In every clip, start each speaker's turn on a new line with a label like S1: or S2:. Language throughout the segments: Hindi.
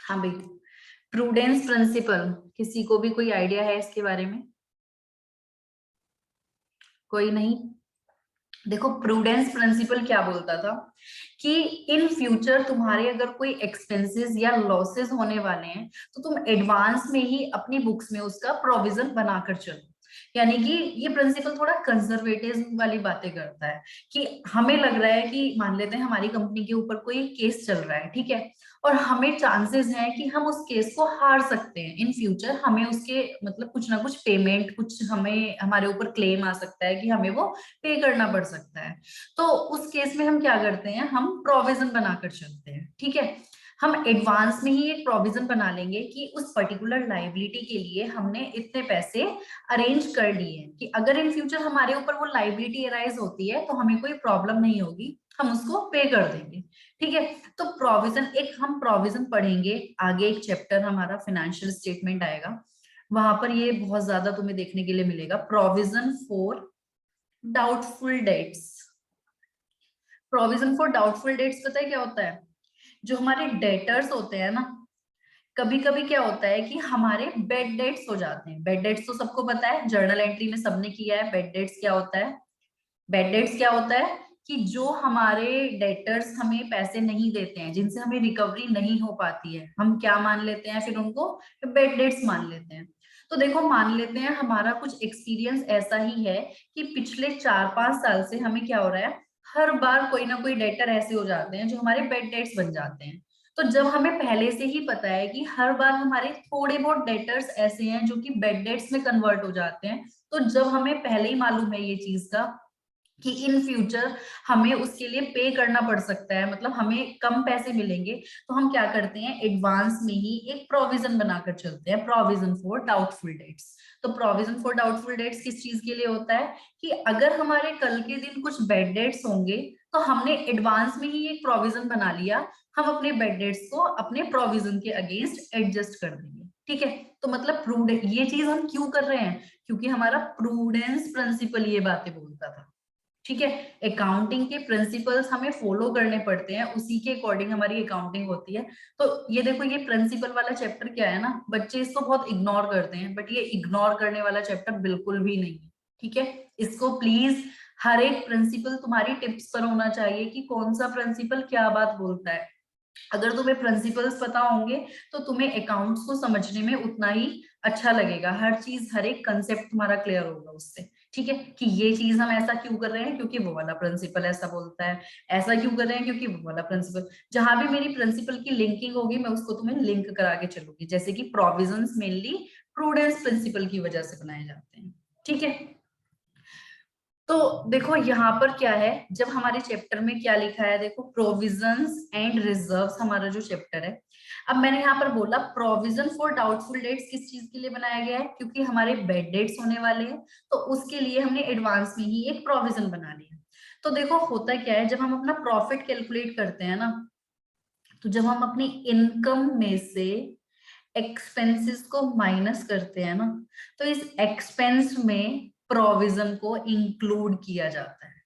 S1: हाँ भाई, प्रूडेंस प्रिंसिपल किसी को भी कोई आइडिया है इसके बारे में? कोई नहीं। देखो, प्रूडेंस प्रिंसिपल क्या बोलता था कि इन फ्यूचर तुम्हारे अगर कोई एक्सपेंसेस या लॉसेस होने वाले हैं तो तुम एडवांस में ही अपनी बुक्स में उसका प्रोविजन बनाकर चलो। यानी कि ये प्रिंसिपल थोड़ा कंजर्वेटिव वाली बातें करता है कि हमें लग रहा है कि मान लेते हैं हमारी कंपनी के ऊपर कोई केस चल रहा है, ठीक है, और हमें चांसेस हैं कि हम उस केस को हार सकते हैं इन फ्यूचर, हमें उसके मतलब कुछ ना कुछ पेमेंट, कुछ हमें हमारे ऊपर क्लेम आ सकता है कि हमें वो पे करना पड़ सकता है। तो उस केस में हम क्या करते हैं, हम प्रोविजन बनाकर चलते हैं, ठीक है। हम एडवांस में ही एक प्रोविजन बना लेंगे कि उस पर्टिकुलर लाइबिलिटी के लिए हमने इतने पैसे अरेंज कर लिए हैं कि अगर इन फ्यूचर हमारे ऊपर वो लाइबिलिटी अराइज होती है तो हमें कोई प्रॉब्लम नहीं होगी, हम उसको पे कर देंगे, ठीक है। तो प्रोविजन, एक हम प्रोविजन पढ़ेंगे आगे, एक चैप्टर हमारा फाइनेंशियल स्टेटमेंट आएगा, वहां पर ये बहुत ज्यादा तुम्हें देखने के लिए मिलेगा, provision for doubtful debts. Provision for doubtful debts पता है क्या होता है? जो हमारे डेटर्स होते हैं ना, कभी कभी क्या होता है कि हमारे बेड डेट्स हो जाते हैं। बेड डेट्स तो सबको पता है, जर्नल एंट्री में सबने किया है। बेड डेट्स क्या होता है? बेड डेट्स क्या होता है कि जो हमारे डेटर्स हमें पैसे नहीं देते हैं, जिनसे हमें रिकवरी नहीं हो पाती है, हम क्या मान लेते हैं फिर उनको? बेड डेट्स मान लेते हैं। तो देखो, मान लेते हैं हमारा कुछ एक्सपीरियंस ऐसा ही है कि पिछले 4-5 साल से हमें क्या हो रहा है, हर बार कोई ना कोई डेटर ऐसे हो जाते हैं जो हमारे बेड डेट्स बन जाते हैं। तो जब हमें पहले से ही पता है कि हर बार हमारे थोड़े बहुत डेटर्स ऐसे हैं जो कि बेड डेट्स में कन्वर्ट हो जाते हैं, तो जब हमें पहले ही मालूम है ये चीज का कि इन फ्यूचर हमें उसके लिए पे करना पड़ सकता है, मतलब हमें कम पैसे मिलेंगे, तो हम क्या करते हैं, एडवांस में ही एक प्रोविजन बनाकर चलते हैं, प्रोविजन फॉर डाउटफुल डेट्स। तो प्रोविजन फॉर डाउटफुल डेट्स किस चीज के लिए होता है कि अगर हमारे कल के दिन कुछ बेड डेट्स होंगे तो हमने एडवांस में ही एक प्रोविजन बना लिया, हम अपने बेड डेट्स को अपने प्रोविजन के अगेंस्ट एडजस्ट कर देंगे, ठीक है। तो मतलब प्रूडेंस, ये चीज हम क्यों कर रहे हैं? क्योंकि हमारा प्रूडेंस प्रिंसिपल ये बातें बोलता था, ठीक है। अकाउंटिंग के प्रिंसिपल्स हमें फॉलो करने पड़ते हैं, उसी के अकॉर्डिंग हमारी अकाउंटिंग होती है। तो ये देखो, ये प्रिंसिपल वाला चैप्टर क्या है ना, बच्चे इसको बहुत इग्नोर करते हैं, बट ये इग्नोर करने वाला चैप्टर बिल्कुल भी नहीं है, ठीक है। इसको प्लीज, हर एक प्रिंसिपल तुम्हारी टिप्स पर होना चाहिए कि कौन सा प्रिंसिपल क्या बात बोलता है। अगर तुम्हें प्रिंसिपल्स पता होंगे तो तुम्हें अकाउंट्स को समझने में उतना ही अच्छा लगेगा, हर चीज, हर एक कंसेप्ट तुम्हारा क्लियर होगा उससे, ठीक है। कि ये चीज हम ऐसा क्यों कर रहे हैं क्योंकि वो वाला प्रिंसिपल ऐसा बोलता है, ऐसा क्यों कर रहे हैं क्योंकि वो वाला प्रिंसिपल। जहां भी मेरी प्रिंसिपल की लिंकिंग होगी मैं उसको तुम्हें लिंक करा के चलूंगी, जैसे कि प्रोविजंस मेनली प्रूडेंस प्रिंसिपल की वजह से बनाए जाते हैं, ठीक है। तो देखो यहाँ पर क्या है, जब हमारे चैप्टर में क्या लिखा है, देखो प्रोविजंस एंड रिजर्व्स हमारा जो चैप्टर है। अब मैंने यहाँ पर बोला प्रोविजन फॉर डाउटफुल डेट्स किस चीज के लिए बनाया गया है, क्योंकि हमारे बेड डेट्स होने वाले हैं, तो उसके लिए हमने एडवांस में ही एक प्रोविजन बना लिया। तो देखो होता क्या है, जब हम अपना प्रॉफिट कैलकुलेट करते हैं ना, तो जब हम अपनी इनकम में से एक्सपेंसेस को माइनस करते हैं ना, तो इस एक्सपेंस में प्रोविजन को इंक्लूड किया जाता है।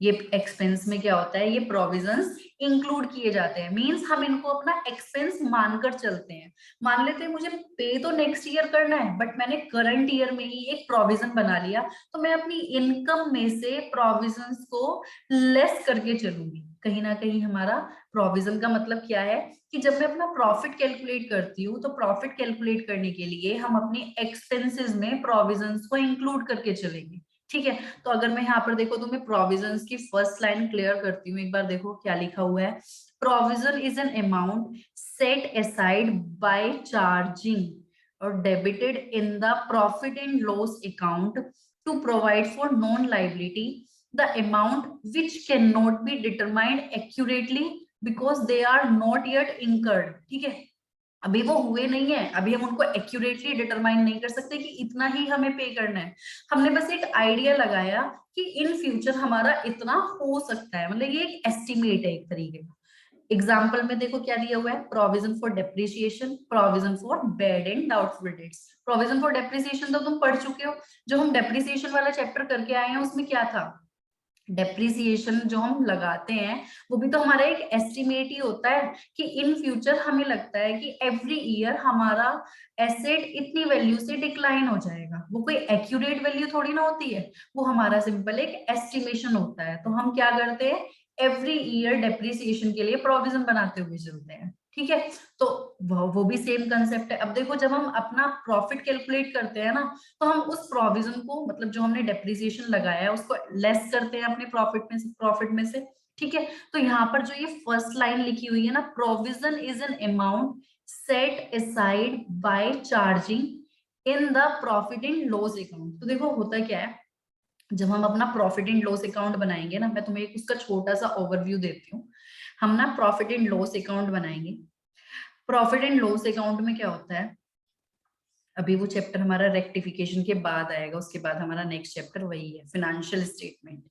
S1: ये एक्सपेंस में क्या होता है, ये प्रोविजंस इंक्लूड किए जाते हैं, मींस हम इनको अपना एक्सपेंस मानकर चलते हैं। मान लेते हैं मुझे पे तो नेक्स्ट ईयर करना है, बट मैंने करंट ईयर में ही एक प्रोविजन बना लिया, तो मैं अपनी इनकम में से प्रोविजंस को लेस करके चलूंगी। कहीं ना कहीं हमारा प्रोविजन का मतलब क्या है कि जब मैं अपना प्रॉफिट कैलकुलेट करती हूँ तो प्रॉफिट कैलकुलेट करने के लिए हम अपने एक्सपेंसेस में प्रोविजंस को इंक्लूड करके चलेंगे, ठीक है। तो अगर मैं यहाँ पर देखो तुम्हें प्रोविजंस की फर्स्ट लाइन क्लियर करती हूँ, एक बार देखो क्या लिखा हुआ है। Provision is an amount set aside by charging और debited in the profit and loss account to provide for non liability the amount which can not be determined accurately because they are not yet incurred, ठीक है। अभी वो हुए नहीं है, अभी हम उनको एक्यूरेटली डिटरमाइन नहीं कर सकते कि इतना ही हमें पे करना है। हमने बस एक आइडिया लगाया कि इन फ्यूचर हमारा इतना हो सकता है, मतलब ये एक एस्टिमेट है एक तरीके का। एग्जाम्पल में देखो क्या दिया हुआ है, provision for depreciation, provision for bed and doubtful debts. Provision for depreciation तो तुम पढ़ चुके हो, जो हम डेप्रिसिएशन वाला चैप्टर करके आए हैं उसमें क्या था डेप्रिसिएशन जो हम लगाते हैं वो भी तो हमारा एक एस्टिमेट ही होता है कि इन फ्यूचर हमें लगता है कि एवरी ईयर हमारा एसेट इतनी वैल्यू से डिक्लाइन हो जाएगा। वो कोई एक्यूरेट वैल्यू थोड़ी ना होती है, वो हमारा सिंपल एक एस्टिमेशन होता है। तो हम क्या करते हैं, एवरी ईयर डेप्रिसिएशन के लिए प्रोविजन बनाते हुए चलते हैं। ठीक है, तो वो भी सेम कंसेप्ट है। अब देखो, जब हम अपना प्रॉफिट कैलकुलेट करते हैं ना, तो हम उस प्रोविजन को, मतलब जो हमने डेप्रिसिएशन लगाया है उसको लेस करते हैं अपने प्रॉफिट में से। ठीक है, तो यहाँ पर जो ये फर्स्ट लाइन लिखी हुई है ना, provision is an amount set aside by charging in the profit and loss account. तो देखो होता क्या है, जब हम अपना प्रॉफिट एंड लॉस अकाउंट बनाएंगे ना, मैं तुम्हें एक उसका छोटा सा ओवरव्यू देती हूँ। हम ना प्रॉफिट एंड लॉस अकाउंट बनाएंगे। प्रॉफिट एंड लॉस अकाउंट में क्या होता है, अभी वो चैप्टर हमारा रेक्टिफिकेशन के बाद आएगा, उसके बाद हमारा नेक्स्ट चैप्टर वही है, फाइनेंशियल स्टेटमेंट।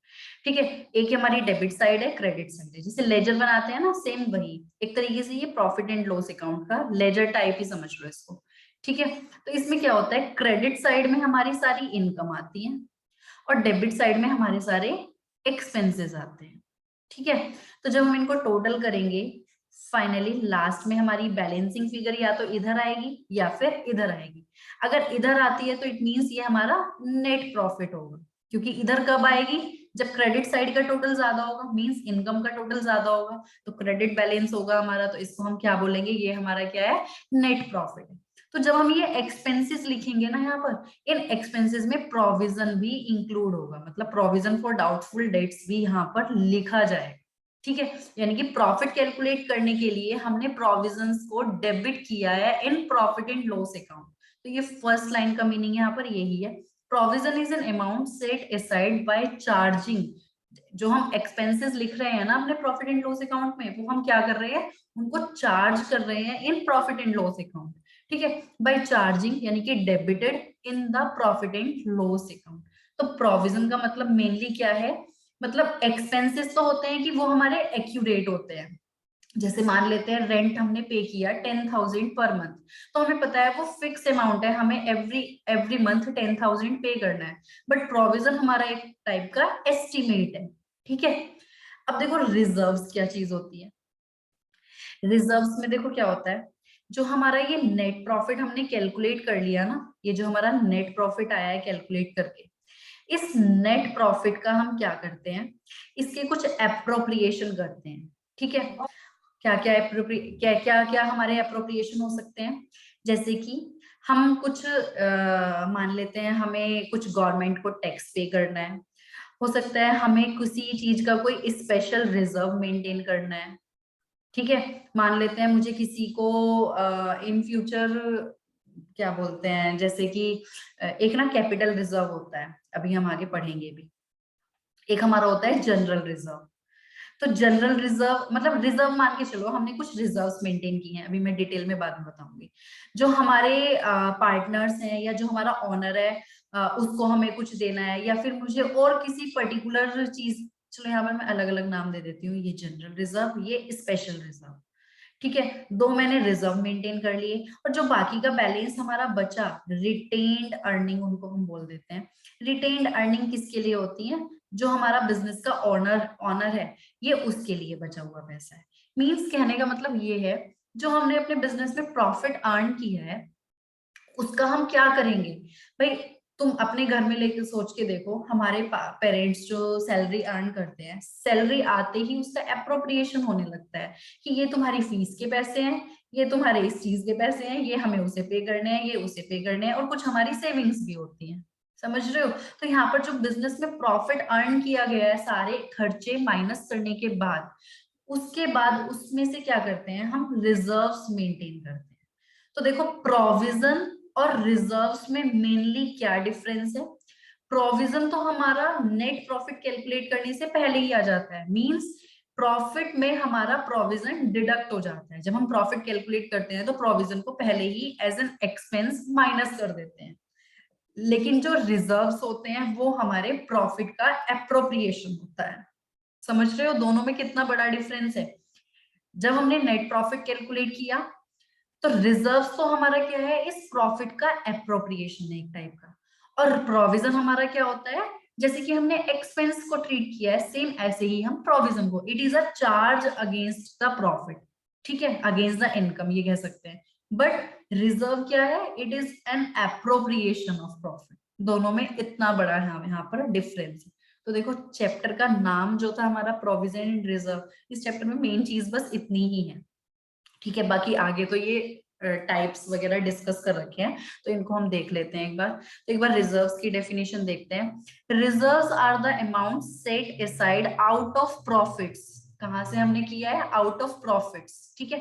S1: ठीक है, एक हमारी डेबिट साइड है, क्रेडिट साइड है। जैसे लेजर बनाते हैं ना, सेम वही एक तरीके से ये प्रॉफिट एंड लॉस अकाउंट का लेजर टाइप ही समझ लो इसको। ठीक है, तो इसमें क्या होता है, क्रेडिट साइड में हमारी सारी इनकम आती है और डेबिट साइड में हमारे सारे एक्सपेंसेस आते हैं। ठीक है, तो जब हम इनको टोटल करेंगे, फाइनली लास्ट में हमारी बैलेंसिंग फिगर या तो इधर आएगी या फिर इधर आएगी। अगर इधर आती है तो इट मींस ये हमारा नेट प्रॉफिट होगा, क्योंकि इधर कब आएगी, जब क्रेडिट साइड का टोटल ज्यादा होगा, मींस इनकम का टोटल ज्यादा होगा, तो क्रेडिट बैलेंस होगा हमारा, तो इसको हम क्या बोलेंगे, ये हमारा क्या है, नेट प्रॉफिट है। तो जब हम ये एक्सपेंसेस लिखेंगे ना यहाँ पर, इन एक्सपेंसेस में प्रोविजन भी इंक्लूड होगा, मतलब प्रोविजन फॉर डाउटफुल डेट्स भी यहाँ पर लिखा जाएगा। ठीक है, यानी कि प्रॉफिट कैलकुलेट करने के लिए हमने प्रोविजंस को डेबिट किया है in profit and loss account. तो ये फर्स्ट लाइन का मीनिंग यहाँ पर यही है, provision is an amount set aside by charging. जो हम एक्सपेंसेस लिख रहे हैं ना अपने प्रॉफिट एंड लॉस अकाउंट में, वो हम क्या कर रहे हैं, उनको चार्ज कर रहे हैं in profit and loss account. ठीक है, बाय चार्जिंग यानी कि debited in the profit and loss account. तो प्रोविजन का मतलब मेनली क्या है, मतलब एक्सपेंसेस तो होते हैं कि वो हमारे एक्यूरेट होते हैं। जैसे मान लेते हैं रेंट हमने पे किया 10,000 पर मंथ, तो हमें पता है वो फिक्स अमाउंट है, हमें एवरी एवरी मंथ 10,000 पे करना है। बट प्रोविजन हमारा एक टाइप का एस्टिमेट है। ठीक है, अब देखो रिजर्व्स क्या चीज होती है। रिजर्व्स में देखो क्या होता है, जो हमारा ये नेट प्रॉफिट हमने कैलकुलेट कर लिया ना, ये जो हमारा नेट प्रॉफिट आया है कैलकुलेट करके, इस नेट प्रॉफिट का हम क्या करते हैं, इसके कुछ एप्रोप्रिएशन करते हैं। ठीक है, क्या क्या क्या क्या क्या हमारे अप्रोप्रिएशन हो सकते हैं, जैसे कि हम कुछ मान लेते हैं हमें कुछ गवर्नमेंट को टैक्स पे करना है, हो सकता है हमें किसी चीज का कोई स्पेशल रिजर्व मेंटेन करना है। ठीक है, मान लेते हैं मुझे किसी को इन फ्यूचर क्या बोलते हैं, जैसे कि एक ना कैपिटल रिजर्व होता है, अभी हम आगे पढ़ेंगे भी। एक हमारा होता है जनरल रिजर्व। तो जनरल रिजर्व मतलब रिजर्व मान के चलो हमने कुछ रिजर्व्स मेंटेन की हैं, अभी मैं डिटेल में बाद में बताऊंगी। जो हमारे पार्टनर्स हैं या जो हमारा ऑनर है, उसको हमें कुछ देना है, या फिर मुझे और किसी पर्टिकुलर चीज, चलो यहाँ पर मैं अलग अलग नाम दे देती हूँ, ये जनरल रिजर्व, ये स्पेशल रिजर्व। ठीक है, दो मैंने रिजर्व मेंटेन कर लिए, और जो बाकी का बैलेंस हमारा बचा, रिटेन्ड अर्निंग उनको हम बोल देते हैं। रिटेन्ड अर्निंग किसके लिए होती है, जो हमारा बिजनेस का ऑनर ऑनर है, ये उसके लिए बचा हुआ पैसा है। मींस कहने का मतलब ये है, जो हमने अपने बिजनेस में प्रॉफिट अर्न किया है उसका हम क्या करेंगे। भाई तुम अपने घर में लेके सोच के देखो, हमारे पेरेंट्स जो सैलरी अर्न करते हैं, सैलरी आते ही उसका अप्रोप्रिएशन होने लगता है कि ये तुम्हारी फीस के पैसे हैं, ये तुम्हारे इस चीज के पैसे हैं, ये हमें उसे पे करने हैं, ये उसे पे करने हैं, और कुछ हमारी सेविंग्स भी होती हैं। समझ रहे हो, तो यहाँ पर जो बिजनेस में प्रॉफिट अर्न किया गया है, सारे खर्चे माइनस करने के बाद, उसके बाद उसमें से क्या करते हैं, हम रिजर्व्स मेंटेन करते हैं। तो देखो प्रोविजन और रिजर्व्स में मेनली क्या डिफरेंस है। प्रोविजन तो हमारा नेट प्रॉफिट कैलकुलेट करने से पहले ही आ जाता है, मींस प्रॉफिट में हमारा प्रोविजन डिडक्ट हो जाता है। जब हम प्रॉफिट कैलकुलेट करते हैं तो प्रोविजन को पहले ही एज एन एक्सपेंस माइनस कर देते हैं। लेकिन जो रिजर्व्स होते हैं वो हमारे प्रॉफिट का एप्रोप्रिएशन होता है। समझ रहे हो दोनों में कितना बड़ा डिफरेंस है। जब हमने नेट प्रॉफिट कैलकुलेट किया तो रिजर्व्स तो हमारा क्या है, इस प्रॉफिट का एप्रोप्रिएशन है एक टाइप का, और प्रोविजन हमारा क्या होता है, जैसे कि हमने एक्सपेंस को ट्रीट किया है, सेम ऐसे ही हम प्रोविजन को, it is a charge against the profit, ठीक है, अगेंस्ट द इनकम ये कह सकते हैं। बट रिजर्व क्या है, it is an appropriation of profit. दोनों में इतना बड़ा यहाँ पर डिफरेंस है। तो देखो चैप्टर का नाम जो था हमारा प्रोविजन एंड रिजर्व, इस चैप्टर में मेन चीज बस इतनी ही है, ठीक है। बाकी आगे तो ये टाइप्स वगैरह डिस्कस कर रखे हैं, तो इनको हम देख लेते हैं एक बार। तो एक बार रिजर्व्स की डेफिनेशन देखते हैं। Reserves are the amount set aside out of profits. कहां से हमने किया है, आउट ऑफ प्रॉफिट्स, ठीक है।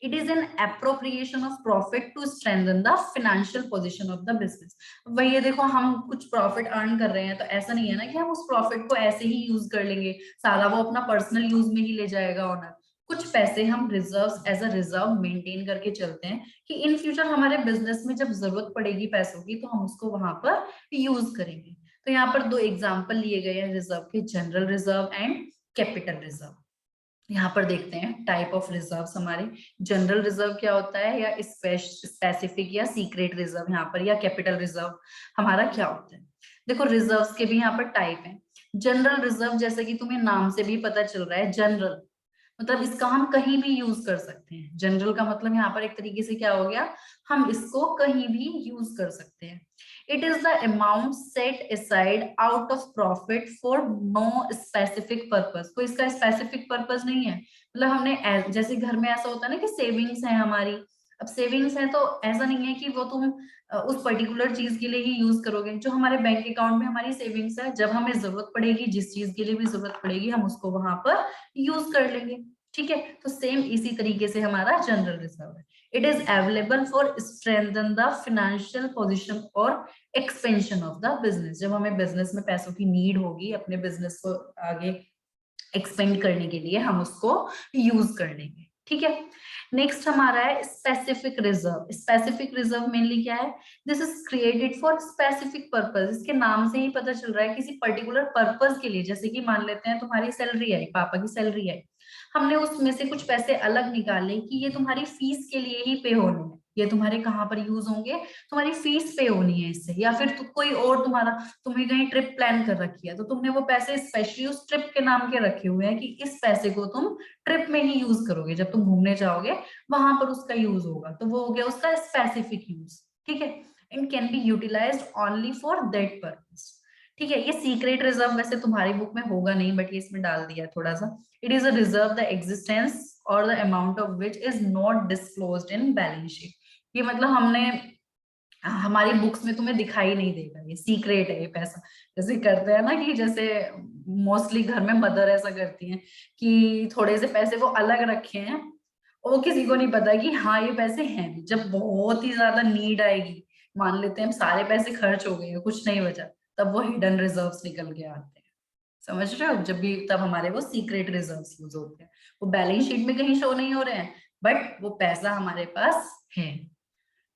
S1: It is an appropriation of profit to strengthen the financial position of the business. वही ये देखो, हम कुछ प्रॉफिट अर्न कर रहे हैं, तो ऐसा नहीं है ना कि हम उस प्रॉफिट को ऐसे ही यूज कर लेंगे, सारा वो अपना पर्सनल यूज में ही ले जाएगा ओनर। कुछ पैसे हम reserve as a reserve maintain करके चलते हैं कि इन फ्यूचर हमारे बिजनेस में जब जरूरत पड़ेगी पैसों की, तो हम उसको वहां पर यूज करेंगे। तो यहाँ पर दो एग्जांपल लिए गए हैं रिजर्व के, general reserve and capital reserve. यहाँ पर देखते हैं टाइप ऑफ रिजर्व हमारे। जनरल रिजर्व क्या होता है, या स्पेसिफिक या सीक्रेट रिजर्व यहाँ पर, या कैपिटल रिजर्व हमारा क्या होता है। देखो रिजर्व्स के भी यहाँ पर टाइप हैं। जनरल रिजर्व जैसे कि तुम्हें नाम से भी पता चल रहा है, जनरल मतलब इसका हम कहीं भी यूज कर सकते हैं। जनरल का मतलब यहाँ पर एक तरीके से क्या हो गया, हम इसको कहीं भी यूज कर सकते हैं। It is the amount set aside out of profit for no specific purpose. कोई इसका स्पेसिफिक पर्पस नहीं है, मतलब हमने जैसे घर में ऐसा होता है ना कि सेविंग्स है हमारी। अब सेविंग्स है तो ऐसा नहीं है कि वो तुम उस पर्टिकुलर चीज के लिए ही यूज करोगे। जो हमारे बैंक अकाउंट में हमारी सेविंग्स है, जब हमें जरूरत पड़ेगी, जिस चीज के लिए भी जरूरत पड़ेगी, हम उसको वहां पर यूज कर लेंगे, ठीक है। तो सेम इसी तरीके से हमारा जनरल रिजर्व है। It is available for strengthen the financial position और एक्सपेंशन ऑफ द बिजनेस। जब हमें बिजनेस में पैसों की नीड होगी, अपने बिजनेस को आगे एक्सपेंड करने के लिए, हम उसको यूज कर लेंगे, ठीक है। नेक्स्ट हमारा है specific reserve. Specific reserve mainly क्या है, this is created for specific purpose. इसके नाम से ही पता चल रहा है किसी पर्टिकुलर पर्पस के लिए। जैसे कि मान लेते हैं तुम्हारी सैलरी आई, पापा की सैलरी आई, हमने उसमें से कुछ पैसे अलग निकाले कि ये तुम्हारी फीस के लिए ही पे होने हैं, ये तुम्हारे कहाँ पर यूज होंगे, तुम्हारी फीस पे होनी है इससे। या फिर कोई और तुम्हारा, तुम्हें कहीं ट्रिप प्लान कर रखी है, तो तुमने वो पैसे स्पेशली उस ट्रिप के नाम के रखे हुए हैं कि इस पैसे को तुम ट्रिप में ही यूज करोगे, जब तुम घूमने जाओगे वहां पर उसका यूज होगा। तो वो हो गया उसका स्पेसिफिक यूज, ठीक है। And can be utilised only for that purpose, ठीक है। ये सीक्रेट रिजर्व वैसे तुम्हारी बुक में होगा नहीं, बट ये इसमें डाल दिया थोड़ा सा। It is a reserve the existence और the amount of which is not disclosed in balance sheet. ये मतलब हमने, हमारी बुक्स में तुम्हें दिखाई नहीं देगा, ये सीक्रेट है ये पैसा। जैसे करते हैं ना कि जैसे मोस्टली घर में मदर ऐसा करती हैं कि थोड़े से पैसे वो अलग रखे हैं, और वो किसी को नहीं पता कि हाँ ये पैसे हैं भी। जब बहुत ही ज्यादा नीड आएगी, मान लेते हैं सारे पैसे खर्च हो गए, कुछ नहीं बचा, तब वो हिडन रिजर्व्स निकल के आते हैं। समझ रहे हो, जब भी तब हमारे वो सीक्रेट रिजर्व्स यूज होते हैं। वो बैलेंस शीट में कहीं शो नहीं हो रहे हैं, बट वो पैसा हमारे पास है,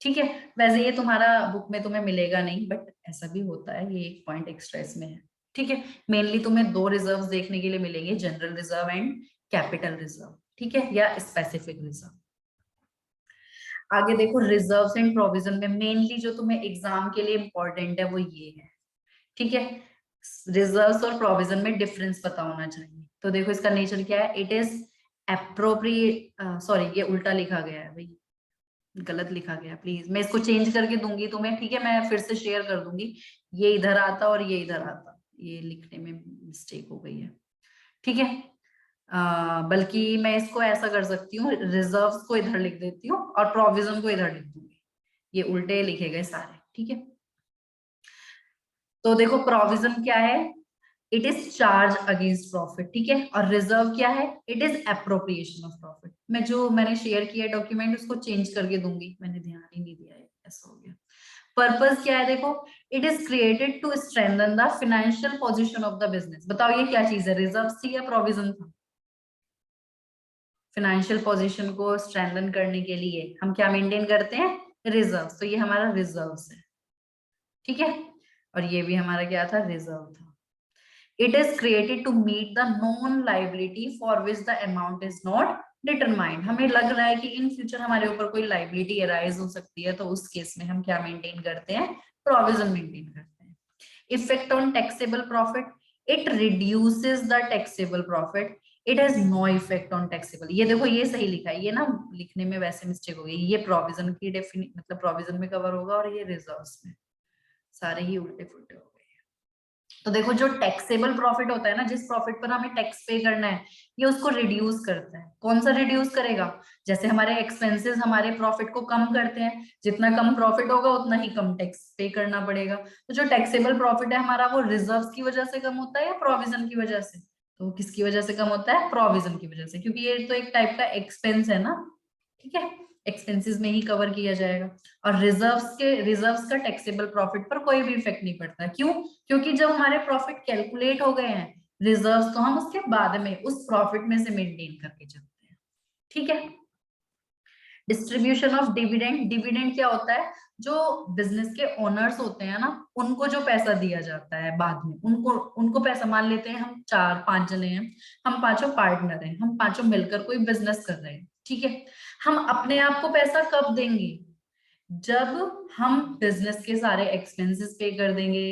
S1: ठीक है। वैसे ये तुम्हारा बुक में तुम्हें मिलेगा नहीं, बट ऐसा भी होता है, ये एक पॉइंट एक्स्ट्रा इसमें है, ठीक है। मेनली तुम्हें दो रिजर्व्स देखने के लिए मिलेंगे, general reserve and capital reserve, ठीक है, या स्पेसिफिक रिजर्व। आगे देखो रिजर्व्स एंड प्रोविजन में मेनली जो तुम्हें एग्जाम के लिए इंपॉर्टेंट है वो ये है, ठीक है। रिजर्व्स और प्रोविजन में डिफरेंस पता होना चाहिए। तो देखो इसका नेचर क्या है, इट इज एप्रोप्रिएट, सॉरी ये उल्टा लिखा गया है भाई, गलत लिखा गया, प्लीज मैं इसको चेंज करके दूंगी तुम्हें, ठीक है, मैं फिर से शेयर कर दूंगी। ये इधर आता और ये इधर आता, ये लिखने में मिस्टेक हो गई है, ठीक है। बल्कि मैं इसको ऐसा कर सकती हूँ, रिजर्व्स को इधर लिख देती हूँ और प्रोविजन को इधर लिख दूंगी, ये उल्टे लिखे गए सारे, ठीक है। तो देखो प्रोविजन क्या है, it is charge against profit, ठीक है। और रिजर्व क्या है, it is appropriation of profit. मैं जो मैंने शेयर किया डॉक्यूमेंट उसको चेंज करके दूंगी, मैंने ध्यान ही नहीं दिया है, ऐसा हो गया। पर्पस क्या है देखो, it is created to strengthen the financial position of the business. बताओ ये क्या चीज है, रिजर्व थी या प्रोविजन था। फाइनेंशियल पोजीशन को स्ट्रेंथन करने के लिए हम क्या मेंटेन करते हैं, रिजर्व। तो ये हमारा रिजर्व है, ठीक है। और ये भी हमारा क्या था, रिजर्व था। It is created to meet the known liability for which the amount is not determined. हमें लग रहा है कि इन फ्यूचर हमारे ऊपर कोई लाइबिलिटी अराइज हो सकती है, तो उस केस में हम क्या मेंटेन करते हैं, प्रोविजन मेंटेन करते हैं। Effect on taxable profit, it reduces the taxable profit, it has no effect on taxable. ये देखो ये सही लिखा है, ये ना लिखने में वैसे मिस्टेक हो गई, ये प्रोविजन की मतलब प्रोविजन में कवर होगा और ये रिजर्व्स में, सारे ही उल्टे फुल्टे हो गए। तो देखो जो टैक्सेबल प्रॉफिट होता है ना, जिस प्रॉफिट पर हमें टैक्स पे करना है, ये उसको रिड्यूस करता है। कौन सा रिड्यूस करेगा? जैसे हमारे एक्सपेंसेस हमारे प्रॉफिट को कम करते हैं, जितना कम प्रॉफिट होगा उतना ही कम टैक्स पे करना पड़ेगा। तो जो टैक्सेबल प्रॉफिट है हमारा, वो रिजर्व्स की वजह से कम होता है या प्रोविजन की वजह से? तो किसकी वजह से कम होता है? प्रोविजन की वजह से, क्योंकि ये तो एक टाइप का एक्सपेंस है ना, ठीक है, एक्सपेंसेस में ही कवर किया जाएगा। और रिजर्व्स का टैक्सेबल प्रॉफिट पर कोई भी इफेक्ट नहीं पड़ता। क्यों? क्योंकि जब हमारे प्रॉफिट कैलकुलेट हो गए हैं, रिजर्व्स तो हम उसके बाद में उस प्रॉफिट में से मेंटेन करके चलते हैं, ठीक है। डिस्ट्रीब्यूशन ऑफ डिविडेंड, डिविडेंड क्या होता है? जो बिजनेस के ओनर्स होते हैं ना, उनको जो पैसा दिया जाता है बाद में, उनको उनको पैसा, मान लेते हैं हम 4-5 जने हैं, हम पांचों पार्टनर हैं, हम पांचों मिलकर कोई बिजनेस कर रहे हैं, ठीक है। हम अपने आप को पैसा कब देंगे? जब हम बिजनेस के सारे एक्सपेंसेस पे कर देंगे,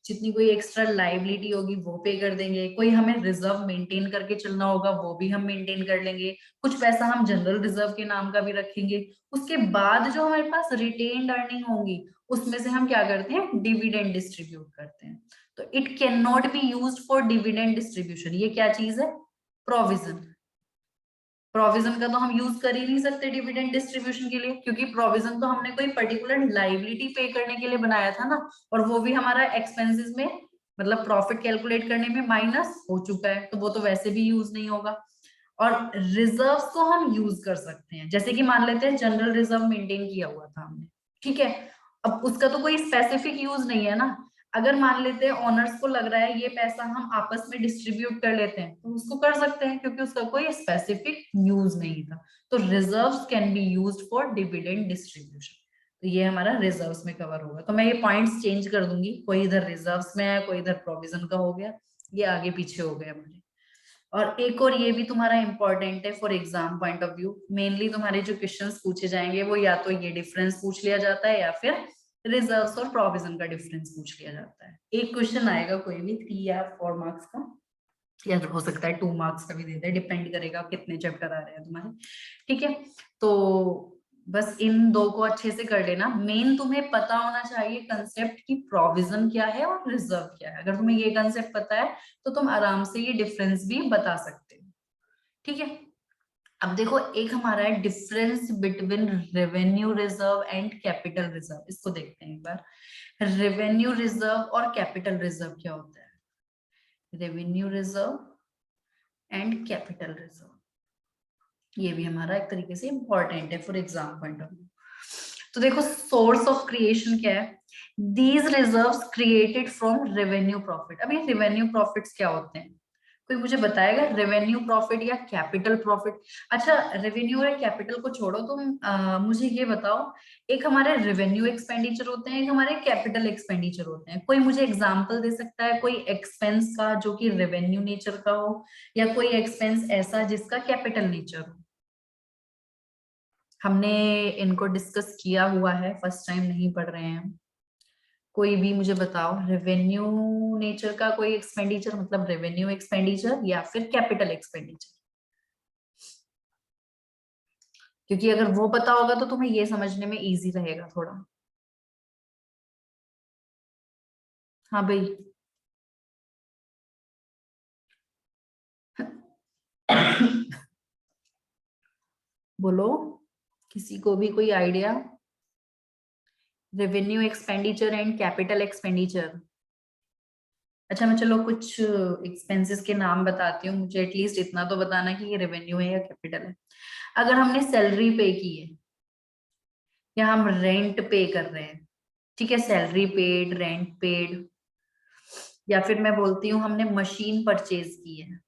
S1: जितनी कोई एक्स्ट्रा लाइबिलिटी होगी वो पे कर देंगे, कोई हमें रिजर्व मेंटेन करके चलना होगा वो भी हम मेंटेन कर लेंगे, कुछ पैसा हम जनरल रिजर्व के नाम का भी रखेंगे। उसके बाद जो हमारे पास रिटेन्ड अर्निंग होंगी, उसमें से हम क्या करते हैं? डिविडेंड डिस्ट्रीब्यूट करते हैं। तो it can not be used for dividend distribution. ये क्या चीज है? प्रोविजन। प्रोविजन का तो हम यूज कर ही नहीं सकते डिविडेंड डिस्ट्रीब्यूशन के लिए, क्योंकि प्रोविजन तो हमने कोई पर्टिकुलर लाइबिलिटी पे करने के लिए बनाया था ना, और वो भी हमारा एक्सपेंसेस में, मतलब प्रॉफिट कैलकुलेट करने में माइनस हो चुका है, तो वो तो वैसे भी यूज नहीं होगा। और रिजर्व्स को हम यूज कर सकते हैं, जैसे कि मान लेते हैं जनरल रिजर्व मेंटेन किया हुआ था हमने, ठीक है। अब उसका तो कोई स्पेसिफिक यूज नहीं है ना। अगर मान लेते हैं ऑनर्स को लग रहा है ये पैसा हम आपस में डिस्ट्रीब्यूट कर लेते हैं, तो उसको कर सकते हैं, क्योंकि उसका कोई स्पेसिफिक यूज नहीं था। तो reserves can be used for dividend distribution. तो ये हमारा रिजर्व्स में कवर होगा। तो मैं ये पॉइंट्स चेंज कर दूंगी, कोई इधर रिजर्व्स में है, कोई इधर प्रोविजन का हो गया, ये आगे पीछे हो गए हमारे। और एक और ये भी तुम्हारा इंपॉर्टेंट है for exam point of view, mainly तुम्हारे जो क्वेश्चंस पूछे जाएंगे वो या तो ये डिफरेंस पूछ लिया जाता है, या फिर रिजर्व्स और प्रोविजन का डिफरेंस पूछ लिया जाता है। एक क्वेश्चन आएगा कोई भी 3 या 4 मार्क्स का, या हो सकता है 2 मार्क्स का भी दे दे, डिपेंड करेगा कितने चैप्टर आ रहे हैं तुम्हारे, ठीक है। तो बस इन दो को अच्छे से कर लेना। मेन तुम्हें पता होना चाहिए कंसेप्ट की प्रोविजन क्या है और रिजर्व क्या है। अगर तुम्हें ये कंसेप्ट पता है तो तुम आराम से ये डिफरेंस भी बता सकते हो, ठीक है। अब देखो एक हमारा है difference between revenue reserve and capital reserve, इसको देखते हैं एक बार। रेवेन्यू रिजर्व और कैपिटल रिजर्व क्या होता है? Revenue reserve and capital reserve, ये भी हमारा एक तरीके से इंपॉर्टेंट है for exam point of view. तो देखो सोर्स ऑफ क्रिएशन क्या है? These reserves created from revenue profit. अब ये रेवेन्यू प्रॉफिट्स क्या होते हैं? कोई मुझे बताएगा? रेवेन्यू प्रॉफिट या कैपिटल प्रॉफिट? अच्छा, रेवेन्यू और कैपिटल को छोड़ो, तुम मुझे ये बताओ, एक हमारे रेवेन्यू एक्सपेंडिचर होते हैं, एक हमारे कैपिटल एक्सपेंडिचर होते हैं। कोई मुझे एग्जांपल दे सकता है कोई एक्सपेंस का जो कि रेवेन्यू नेचर का हो, या कोई एक्सपेंस ऐसा जिसका कैपिटल नेचर हो? हमने इनको डिस्कस किया हुआ है, फर्स्ट टाइम नहीं पढ़ रहे हैं हम। कोई भी मुझे बताओ, रेवेन्यू नेचर का कोई एक्सपेंडिचर, मतलब रेवेन्यू एक्सपेंडिचर या फिर कैपिटल एक्सपेंडिचर? क्योंकि अगर वो पता होगा तो तुम्हें ये समझने में इजी रहेगा थोड़ा। हाँ भाई। बोलो, किसी को भी कोई idea? Revenue expenditure and capital expenditure. अच्छा, मैं चलो कुछ एक्सपेंसेस के नाम बताती हूँ, मुझे एटलीस्ट इतना तो बताना कि ये रेवेन्यू है या कैपिटल है। अगर हमने सैलरी पे की है, या हम रेंट पे कर रहे हैं, ठीक है, सैलरी पेड, रेंट पेड, या फिर मैं बोलती हूँ हमने मशीन परचेज की है,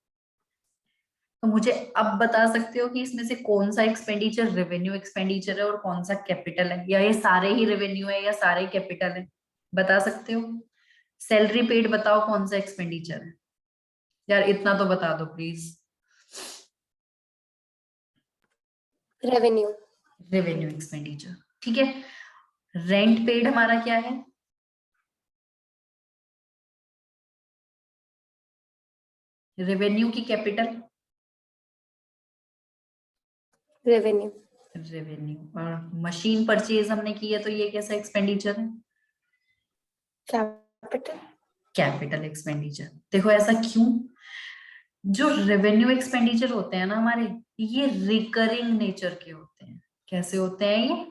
S1: तो मुझे अब बता सकते हो कि इसमें से कौन सा एक्सपेंडिचर रेवेन्यू एक्सपेंडिचर है और कौन सा कैपिटल है, या ये सारे ही रेवेन्यू है या सारे कैपिटल है? बता सकते हो? सैलरी पेड बताओ कौन सा एक्सपेंडिचर है? यार इतना तो बता दो प्लीज।
S2: रेवेन्यू।
S1: रेवेन्यू एक्सपेंडिचर, ठीक है। रेंट पेड हमारा क्या है? रेवेन्यू की कैपिटल,
S2: रेवेन्यू,
S1: रेवेन्यू। और मशीन परचेज हमने की है तो ये कैसा एक्सपेंडिचर है?
S2: Capital,
S1: capital expenditure. देखो ऐसा क्यों? जो रेवेन्यू एक्सपेंडिचर होते हैं ना हमारे, ये रिकरिंग नेचर के होते हैं। कैसे होते हैं ये?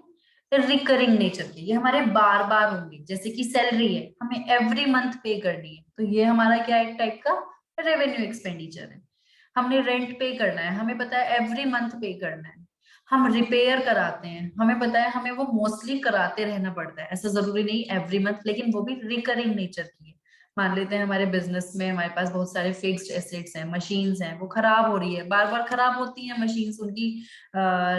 S1: रिकरिंग नेचर के। ये हमारे बार बार होंगे, जैसे कि सैलरी है, हमें एवरी मंथ पे करनी है, तो ये हमारा क्या है, एक टाइप का रेवेन्यू एक्सपेंडिचर है। हमने रेंट पे करना है, हमें पता है एवरी मंथ पे करना है। हम रिपेयर कराते हैं, हमें पता है हमें वो मोस्टली कराते रहना पड़ता है, ऐसा जरूरी नहीं एवरी मंथ, लेकिन वो भी रिकरिंग नेचर की है। मान लेते हैं हमारे बिजनेस में हमारे पास बहुत सारे फिक्स्ड एसेट्स हैं, मशीन्स हैं, वो खराब हो रही है, बार बार खराब होती हैं मशीन्स, उनकी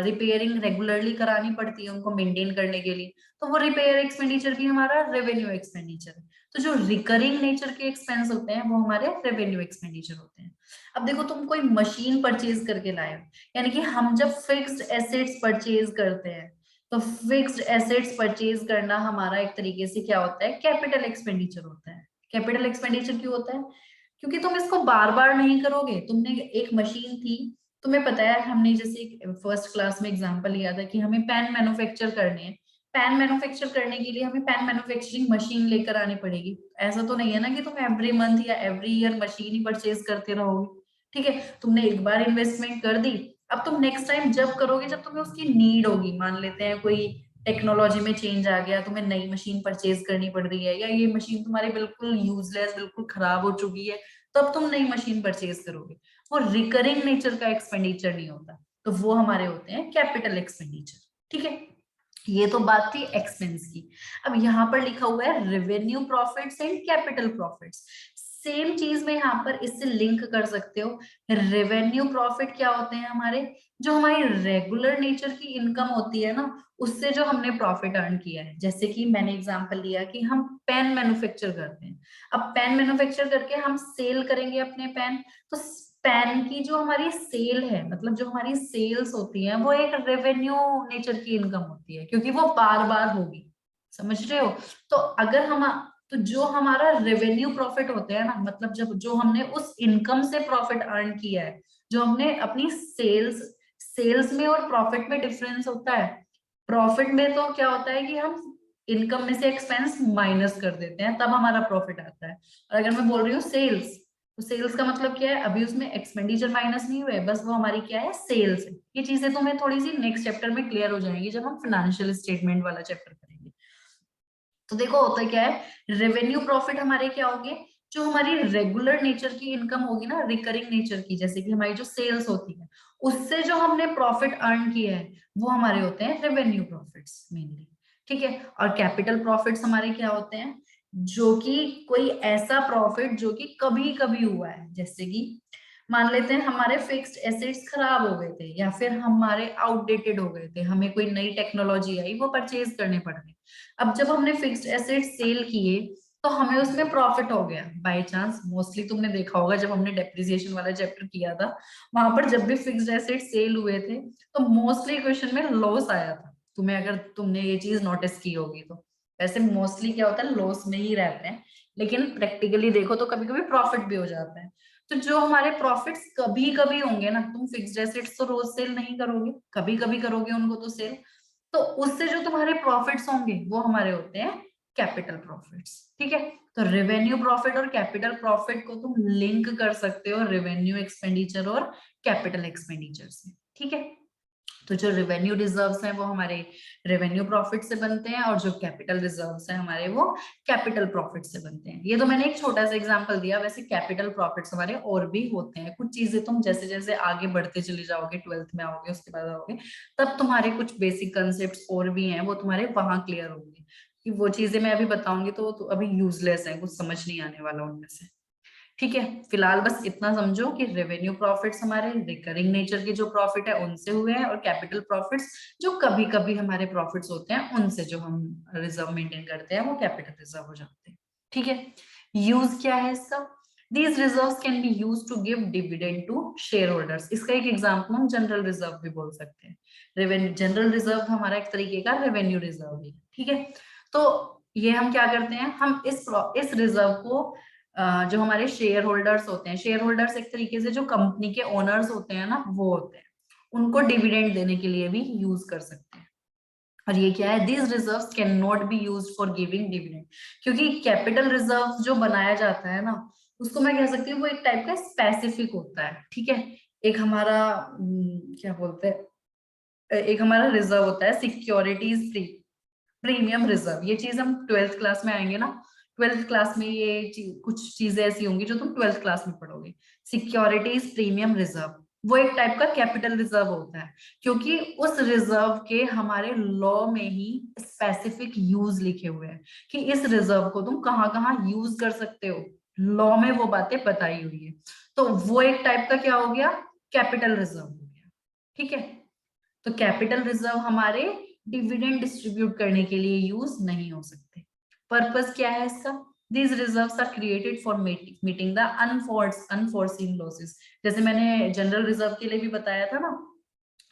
S1: रिपेयरिंग रेगुलरली करानी पड़ती है उनको मेंटेन करने के लिए, तो वो रिपेयर एक्सपेंडिचर भी हमारा रेवेन्यू एक्सपेंडिचर है। तो जो रिकरिंग नेचर के एक्सपेंस होते हैं वो हमारे रेवेन्यू एक्सपेंडिचर होते हैं। अब देखो तुम कोई मशीन परचेज करके लाए हो, यानी कि हम जब फिक्स्ड एसेट्स परचेज करते हैं, तो फिक्स्ड एसेट्स परचेज करना हमारा एक तरीके से क्या होता है, कैपिटल एक्सपेंडिचर होता है। कैपिटल एक्सपेंडिचर क्यों होता है? क्योंकि तुम इसको बार बार नहीं करोगे। तुमने एक मशीन थी, तुम्हें पता है, हमने जैसे फर्स्ट क्लास में एग्जांपल लिया था कि हमें पेन मैन्युफैक्चर करने हैं, पेन मैन्युफैक्चर करने के लिए हमें पेन मैन्युफैक्चरिंग मशीन लेकर आनी पड़ेगी। ऐसा तो नहीं है ना कि तुम एवरी मंथ या एवरी ईयर मशीन ही परचेज करते रहोगे। ठीक है, तुमने एक बार इन्वेस्टमेंट कर दी, अब तुम नेक्स्ट टाइम जब करोगे जब तुम्हें उसकी नीड होगी, मान लेते हैं कोई टेक्नोलॉजी में चेंज आ गया, तुम्हें नई मशीन परचेज करनी पड़ रही है, या ये मशीन तुम्हारी बिल्कुल यूजलेस, बिल्कुल खराब हो चुकी है, तब तुम नई मशीन परचेज करोगे। वो रिकरिंग नेचर का एक्सपेंडिचर नहीं होता, तो वो हमारे होते हैं कैपिटल एक्सपेंडिचर। ठीक है, ये तो बात थी एक्सपेंस की। अब यहाँ पर लिखा हुआ है revenue profits and capital profits. Same चीज में यहाँ पर इससे लिंक कर सकते हो। रेवेन्यू प्रॉफिट क्या होते हैं हमारे, जो हमारी रेगुलर नेचर की इनकम होती है ना, उससे जो हमने प्रॉफिट अर्न किया है। जैसे कि मैंने एग्जांपल लिया कि हम पेन मैन्युफैक्चर करते हैं, अब पेन मैन्युफैक्चर करके हम सेल करेंगे अपने पेन, तो पेन की जो हमारी सेल है, मतलब जो हमारी सेल्स होती है, वो एक रेवेन्यू नेचर की इनकम होती है, क्योंकि वो बार बार होगी। समझ रहे हो? तो अगर हम, तो जो हमारा रेवेन्यू प्रॉफिट होते हैं ना, मतलब जब जो हमने उस इनकम से प्रॉफिट अर्न किया है, जो हमने अपनी सेल्स, सेल्स में और प्रॉफिट में डिफरेंस होता है। प्रॉफिट में तो क्या होता है कि हम इनकम में से एक्सपेंस माइनस कर देते हैं, तब हमारा प्रॉफिट आता है। और अगर मैं बोल रही हूँ सेल्स, तो सेल्स का मतलब क्या है, अभी उसमें एक्सपेंडिचर माइनस नहीं हुए, बस वो हमारी क्या है, सेल्स है। ये चीजें तुम्हें थोड़ी सी नेक्स्ट चैप्टर में क्लियर हो जाएंगी जब हम फाइनेंशियल स्टेटमेंट वाला चैप्टर करेंगे। तो देखो होता क्या है, रेवेन्यू प्रॉफिट हमारे क्या होंगे, जो हमारी रेगुलर नेचर की इनकम होगी ना, रिकरिंग नेचर की, जैसे कि हमारी जो सेल्स होती है, उससे जो हमने प्रॉफिट अर्न किया है, वो हमारे होते हैं रेवेन्यू प्रॉफिट्स मेनली। ठीक है, और कैपिटल प्रॉफिट्स हमारे क्या होते हैं, जो कि कोई ऐसा प्रॉफिट जो कि कभी कभी हुआ है, जैसे कि मान लेते हैं हमारे फिक्स्ड एसेट्स खराब हो गए थे, या फिर हमारे आउटडेटेड हो गए थे, हमें कोई नई टेक्नोलॉजी आई, वो परचेज करने पड़ गए। अब जब हमने फिक्स्ड एसेट सेल किए, तो हमें उसमें प्रॉफिट हो गया बाय चांस। मोस्टली तुमने देखा होगा जब हमने डेप्रिसिएशन वाला चैप्टर किया था, वहां पर जब भी फिक्स्ड एसेट सेल हुए थे, तो मोस्टली क्वेश्चन में लॉस आया था। तुम्हें, अगर तुमने ये चीज नोटिस की होगी तो, वैसे मोस्टली क्या होता है, लॉस में ही रहते हैं, लेकिन प्रैक्टिकली देखो तो कभी कभी प्रॉफिट भी हो जाता है। तो जो हमारे प्रॉफिट्स कभी कभी होंगे ना, तुम फिक्स्ड एसेट्स तो रोज सेल नहीं करोगे, कभी कभी करोगे उनको तो सेल, तो उससे जो तुम्हारे प्रॉफिट्स होंगे वो हमारे होते हैं कैपिटल प्रॉफिट्स। ठीक है, तो रेवेन्यू प्रॉफिट और कैपिटल प्रॉफिट को तुम लिंक कर सकते हो रेवेन्यू एक्सपेंडिचर और कैपिटल एक्सपेंडिचर से। ठीक है, तो जो रेवेन्यू रिजर्व्स हैं वो हमारे रेवेन्यू प्रॉफिट से बनते हैं, और जो कैपिटल रिजर्व्स हैं हमारे वो कैपिटल प्रॉफिट से बनते हैं। ये तो मैंने एक छोटा सा एग्जांपल दिया, वैसे कैपिटल प्रॉफिट्स हमारे और भी होते हैं। कुछ चीजें तुम जैसे जैसे आगे बढ़ते चले जाओगे, ट्वेल्थ में आओगे, उसके बाद आओगे, तब तुम्हारे कुछ बेसिक कंसेप्ट और भी हैं, वो तुम्हारे वहां क्लियर होंगे। कि वो चीजें मैं अभी बताऊंगी तो अभी यूजलेस है, कुछ समझ नहीं आने वाला उनमें से। ठीक है, फिलहाल बस इतना समझो कि रेवेन्यू प्रॉफिट्स हमारे रिकरिंग नेचर के जो प्रॉफिट है उनसे हुए हैं, और कैपिटल प्रॉफिट्स जो कभी कभी हमारे प्रॉफिट्स होते हैं उनसे जो हम रिजर्व मेंटेन करते हैं वो कैपिटल रिजर्व हो जाते हैं। ठीक है, यूज क्या है इसका, these reserves can be used to give dividend to share holders. इसका एक एग्जांपल हम जनरल रिजर्व भी बोल सकते हैं। रेवेन्यू, जनरल रिजर्व हमारा एक तरीके का रेवेन्यू रिजर्व है। ठीक है, तो ये हम क्या करते हैं, हम इस रिजर्व को जो हमारे शेयर होल्डर्स होते हैं, शेयर होल्डर्स एक तरीके से जो कंपनी के ओनर्स होते हैं ना, वो होते हैं, उनको डिविडेंड देने के लिए भी यूज कर सकते हैं। और ये क्या है, these reserves can not be used for giving dividend, क्योंकि कैपिटल रिजर्व जो बनाया जाता है ना, उसको मैं कह सकती हूँ वो एक टाइप का स्पेसिफिक होता है, ठीक है। एक हमारा क्या बोलते हैं, एक हमारा रिजर्व होता है सिक्योरिटीज प्रीमियम रिजर्व। ये चीज हम ट्वेल्थ क्लास में आएंगे ना, ट्वेल्थ क्लास में ये कुछ चीजें ऐसी होंगी जो तुम ट्वेल्थ क्लास में पढ़ोगे। सिक्योरिटीज प्रीमियम रिजर्व वो एक टाइप का कैपिटल रिजर्व होता है, क्योंकि उस रिजर्व के हमारे लॉ में ही स्पेसिफिक यूज लिखे हुए हैं कि इस रिजर्व को तुम कहाँ कहाँ यूज कर सकते हो, लॉ में वो बातें बताई हुई है। तो वो एक टाइप का क्या हो गया, कैपिटल रिजर्व हो गया, ठीक है। तो कैपिटल रिजर्व हमारे डिविडेंड डिस्ट्रीब्यूट करने के लिए यूज नहीं हो सकते। पर्पस क्या है इसका, these reserves are created for meeting the unforeseen losses. जैसे मैंने जनरल रिजर्व के लिए भी बताया था ना,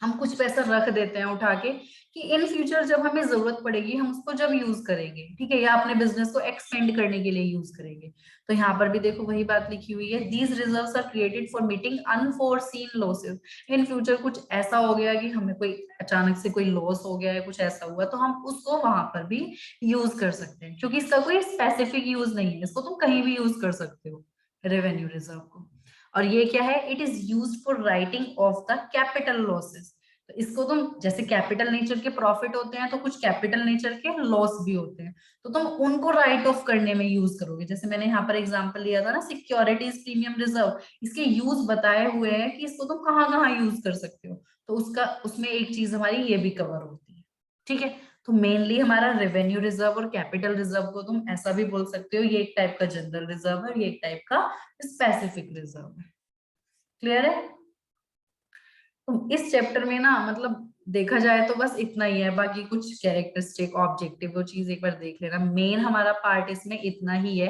S1: हम कुछ पैसा रख देते हैं उठा के कि इन फ्यूचर जब हमें जरूरत पड़ेगी हम उसको जब यूज करेंगे, ठीक है, या अपने बिजनेस को एक्सपेंड करने के लिए यूज करेंगे। तो यहाँ पर भी देखो वही बात लिखी हुई है, these reserves are created for meeting unforeseen losses. In future कुछ ऐसा हो गया कि हमें कोई अचानक से कोई लॉस हो गया है, कुछ ऐसा हुआ, तो हम उसको वहां पर भी यूज कर सकते हैं, क्योंकि इसका कोई स्पेसिफिक यूज नहीं है, इसको तुम कहीं भी यूज कर सकते हो रेवेन्यू रिजर्व को। और ये क्या है, it is use for writing of the capital losses. तो इसको तुम जैसे कैपिटल नेचर के प्रॉफिट होते हैं तो कुछ कैपिटल नेचर के लॉस भी होते हैं, तो तुम उनको राइट ऑफ करने में यूज करोगे। जैसे मैंने यहाँ पर एग्जांपल लिया था ना, सिक्योरिटीज प्रीमियम रिजर्व, इसके यूज बताए हुए हैं कि इसको तुम कहाँ कहाँ यूज कर सकते हो, तो उसका उसमें एक चीज हमारी ये भी कवर होती है, ठीक है। तो मेनली हमारा रेवेन्यू रिजर्व और कैपिटल रिजर्व को तुम ऐसा भी बोल सकते हो, ये एक टाइप का जनरल रिजर्व है, ये एक टाइप का स्पेसिफिक रिजर्व है। क्लियर है। तो इस चैप्टर में ना मतलब देखा जाए तो बस इतना ही है, बाकी कुछ कैरेक्टरिस्टिक ऑब्जेक्टिव वो चीज एक बार देख लेना। मेन हमारा पार्ट इसमें इतना ही है,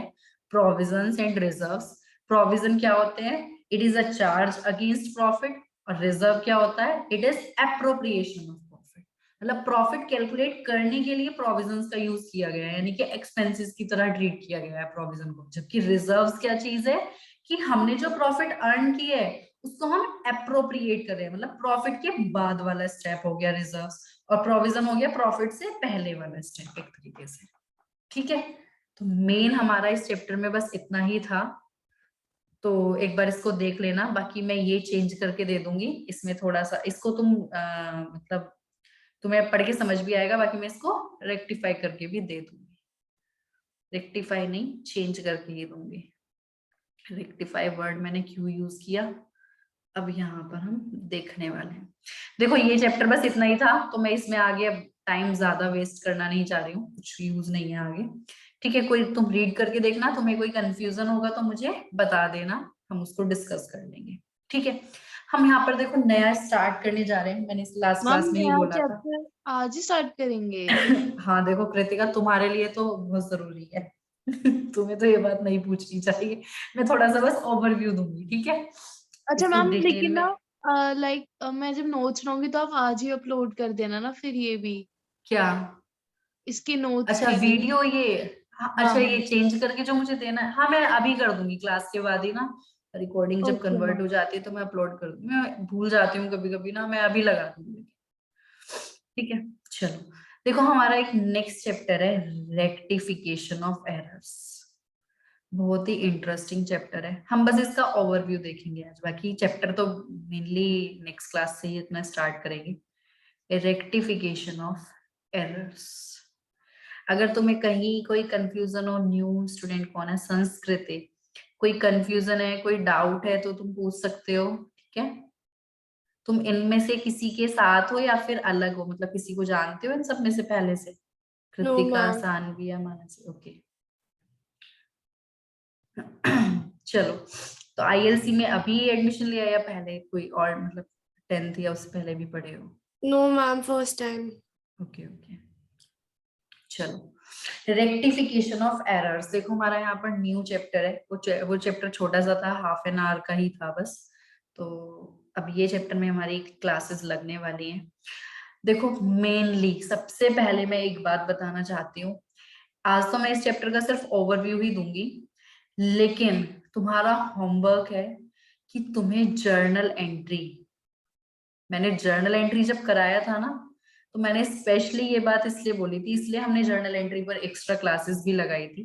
S1: प्रोविजंस एंड रिजर्व्स। प्रोविजन क्या होते हैं, it is a charge against profit, और रिजर्व क्या होता है, it is appropriation of profit. मतलब प्रॉफिट कैलकुलेट करने के लिए प्रोविजंस का यूज किया गया है, यानी कि एक्सपेंसेस की तरह ट्रीट किया गया है प्रोविजन को। जबकि रिजर्व्स क्या चीज है कि हमने जो प्रॉफिट अर्न किया है उसको हम अप्रोप्रिएट कर रहे हैं, मतलब प्रॉफिट के बाद वाला स्टेप हो गया रिजर्व्स, और प्रोविजन हो गया प्रॉफिट से पहले वाला स्टेप एक तरीके से, ठीक है। तो मेन हमारा इस चैप्टर में बस इतना ही था, तो एक बार इसको देख लेना। बाकी मैं ये चेंज करके दे दूंगी, इसमें थोड़ा सा इसको तुम मतलब तुम्हें पढ़ के समझ भी आएगा, बाकी मैं इसको रेक्टिफाई करके भी दे दूंगी, रेक्टिफाई नहीं चेंज करके ही दूंगी। रेक्टिफाई वर्ड मैंने क्यों यूज किया, अब यहाँ पर हम देखने वाले हैं। देखो ये चैप्टर बस इतना ही था, तो मैं इसमें आगे अब टाइम ज्यादा वेस्ट करना नहीं चाह रही हूँ, कुछ यूज नहीं है आगे, ठीक है। कोई तुम रीड करके देखना, तुम्हें कोई कंफ्यूजन होगा तो मुझे बता देना, हम उसको डिस्कस कर लेंगे, ठीक है। हम यहाँ पर देखो नया स्टार्ट करने जा रहे हैं, मैंने इस लास्ट
S3: मैम
S1: क्लास में ही
S3: नया
S1: बोला था।
S3: चैप्टर आज ही स्टार्ट करेंगे?
S1: हाँ देखो कृतिका, तुम्हारे लिए तो बहुत जरूरी है तुम्हें तो ये बात नहीं पूछनी चाहिए, मैं थोड़ा सा बस ओवरव्यू दूंगी, ठीक है।
S3: अच्छा
S1: इसको
S3: मैम,
S1: डिटेल
S3: लेकिन
S1: में
S3: ना लाइक मैं जब नोट्स बनाऊंगी तो आप आज ही अपलोड कर देना ना, फिर ये भी
S1: क्या,
S3: इसके नोट्स
S1: अच्छा
S3: के भी।
S1: वीडियो ये, हाँ,
S3: हाँ
S1: अच्छा ये
S3: हाँ।
S1: चेंज करके जो मुझे देना है, हाँ मैं अभी कर दूंगी क्लास के बाद ही ना, रिकॉर्डिंग जब
S3: ओके
S1: कन्वर्ट
S3: मैम।
S1: हो जाती है तो मैं अपलोड कर दूंगी, मैं भूल जाती हूँ कभी कभी ना, मैं अभी लगा दूंगी, ठीक है। चलो देखो हमारा एक नेक्स्ट चैप्टर है, रेक्टिफिकेशन ऑफ एरर्स। बहुत ही इंटरेस्टिंग चैप्टर है, हम बस इसका ओवरव्यू देखेंगे आज, बाकी चैप्टर तो मेनली नेक्स्ट क्लास से ही इतना स्टार्ट करेंगे। Rectification of errors. अगर तुम्हें कहीं कोई कंफ्यूजन हो, न्यू स्टूडेंट कौन है, संस्कृति, कोई कंफ्यूजन है, कोई डाउट है तो तुम पूछ सकते हो, ठीक है। तुम इनमें से किसी के साथ हो या फिर अलग हो, मतलब किसी को जानते हो इन सब में से पहले से,
S2: नो
S1: कृतिका,
S2: मैम।
S1: सानवी या मानसी, ओके। चलो, तो आईएलसी में अभी एडमिशन लिया या पहले कोई और, मतलब टेंथ या उससे पहले भी पढ़े हो?
S2: No ma'am, first time.
S1: Okay okay. चलो, रेक्टिफिकेशन ऑफ एरर्स, देखो हमारा यहाँ पर न्यू चैप्टर है, वो चैप्टर छोटा सा था, हाफ एन आवर का ही था बस। तो अब ये चैप्टर में हमारी क्लासेस लगने वाली हैं। देखो मेनली सबसे पहले मैं एक बात बताना चाहती हूँ, आज तो मैं इस चैप्टर का सिर्फ ओवरव्यू ही दूंगी, लेकिन तुम्हारा होमवर्क है कि तुम्हें जर्नल एंट्री, मैंने जर्नल एंट्री जब कराया था ना, तो मैंने स्पेशली ये बात इसलिए बोली थी, इसलिए हमने जर्नल एंट्री पर एक्स्ट्रा क्लासेस भी लगाई थी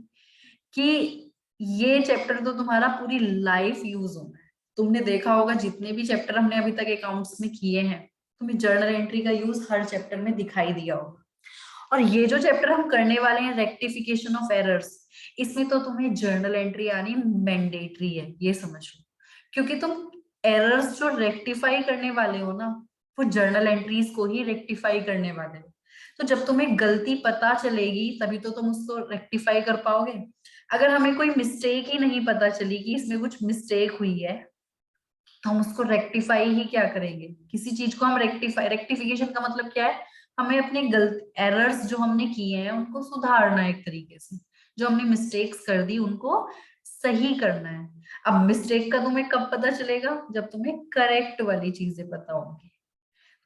S1: कि ये चैप्टर तो तुम्हारा पूरी लाइफ यूज होना है। तुमने देखा होगा जितने भी चैप्टर हमने अभी तक अकाउंट्स में किए हैं, तुम्हें जर्नल एंट्री का यूज हर चैप्टर में दिखाई दिया होगा। और ये जो चैप्टर हम करने वाले हैं, रेक्टिफिकेशन ऑफ एरर्स, इसमें तो तुम्हें जर्नल एंट्री आनी मैंडेटरी है, ये समझ लो। क्योंकि तुम एरर्स जो रेक्टिफाई करने वाले हो ना, वो जर्नल एंट्रीज को ही रेक्टिफाई करने वाले हो। तो जब तुम्हें गलती पता चलेगी तभी तो तुम उसको रेक्टिफाई कर पाओगे। अगर हमें कोई मिस्टेक ही नहीं पता चली कि इसमें कुछ मिस्टेक हुई है, तो हम उसको रेक्टिफाई ही क्या करेंगे? किसी चीज को हम रेक्टिफिकेशन का मतलब क्या है? हमें अपने गलत एरर्स जो हमने किए हैं उनको सुधारना है, एक तरीके से जो हमने मिस्टेक्स कर दी उनको सही करना है। अब मिस्टेक का तुम्हें कब पता चलेगा? जब तुम्हें करेक्ट वाली चीजें पता होंगी।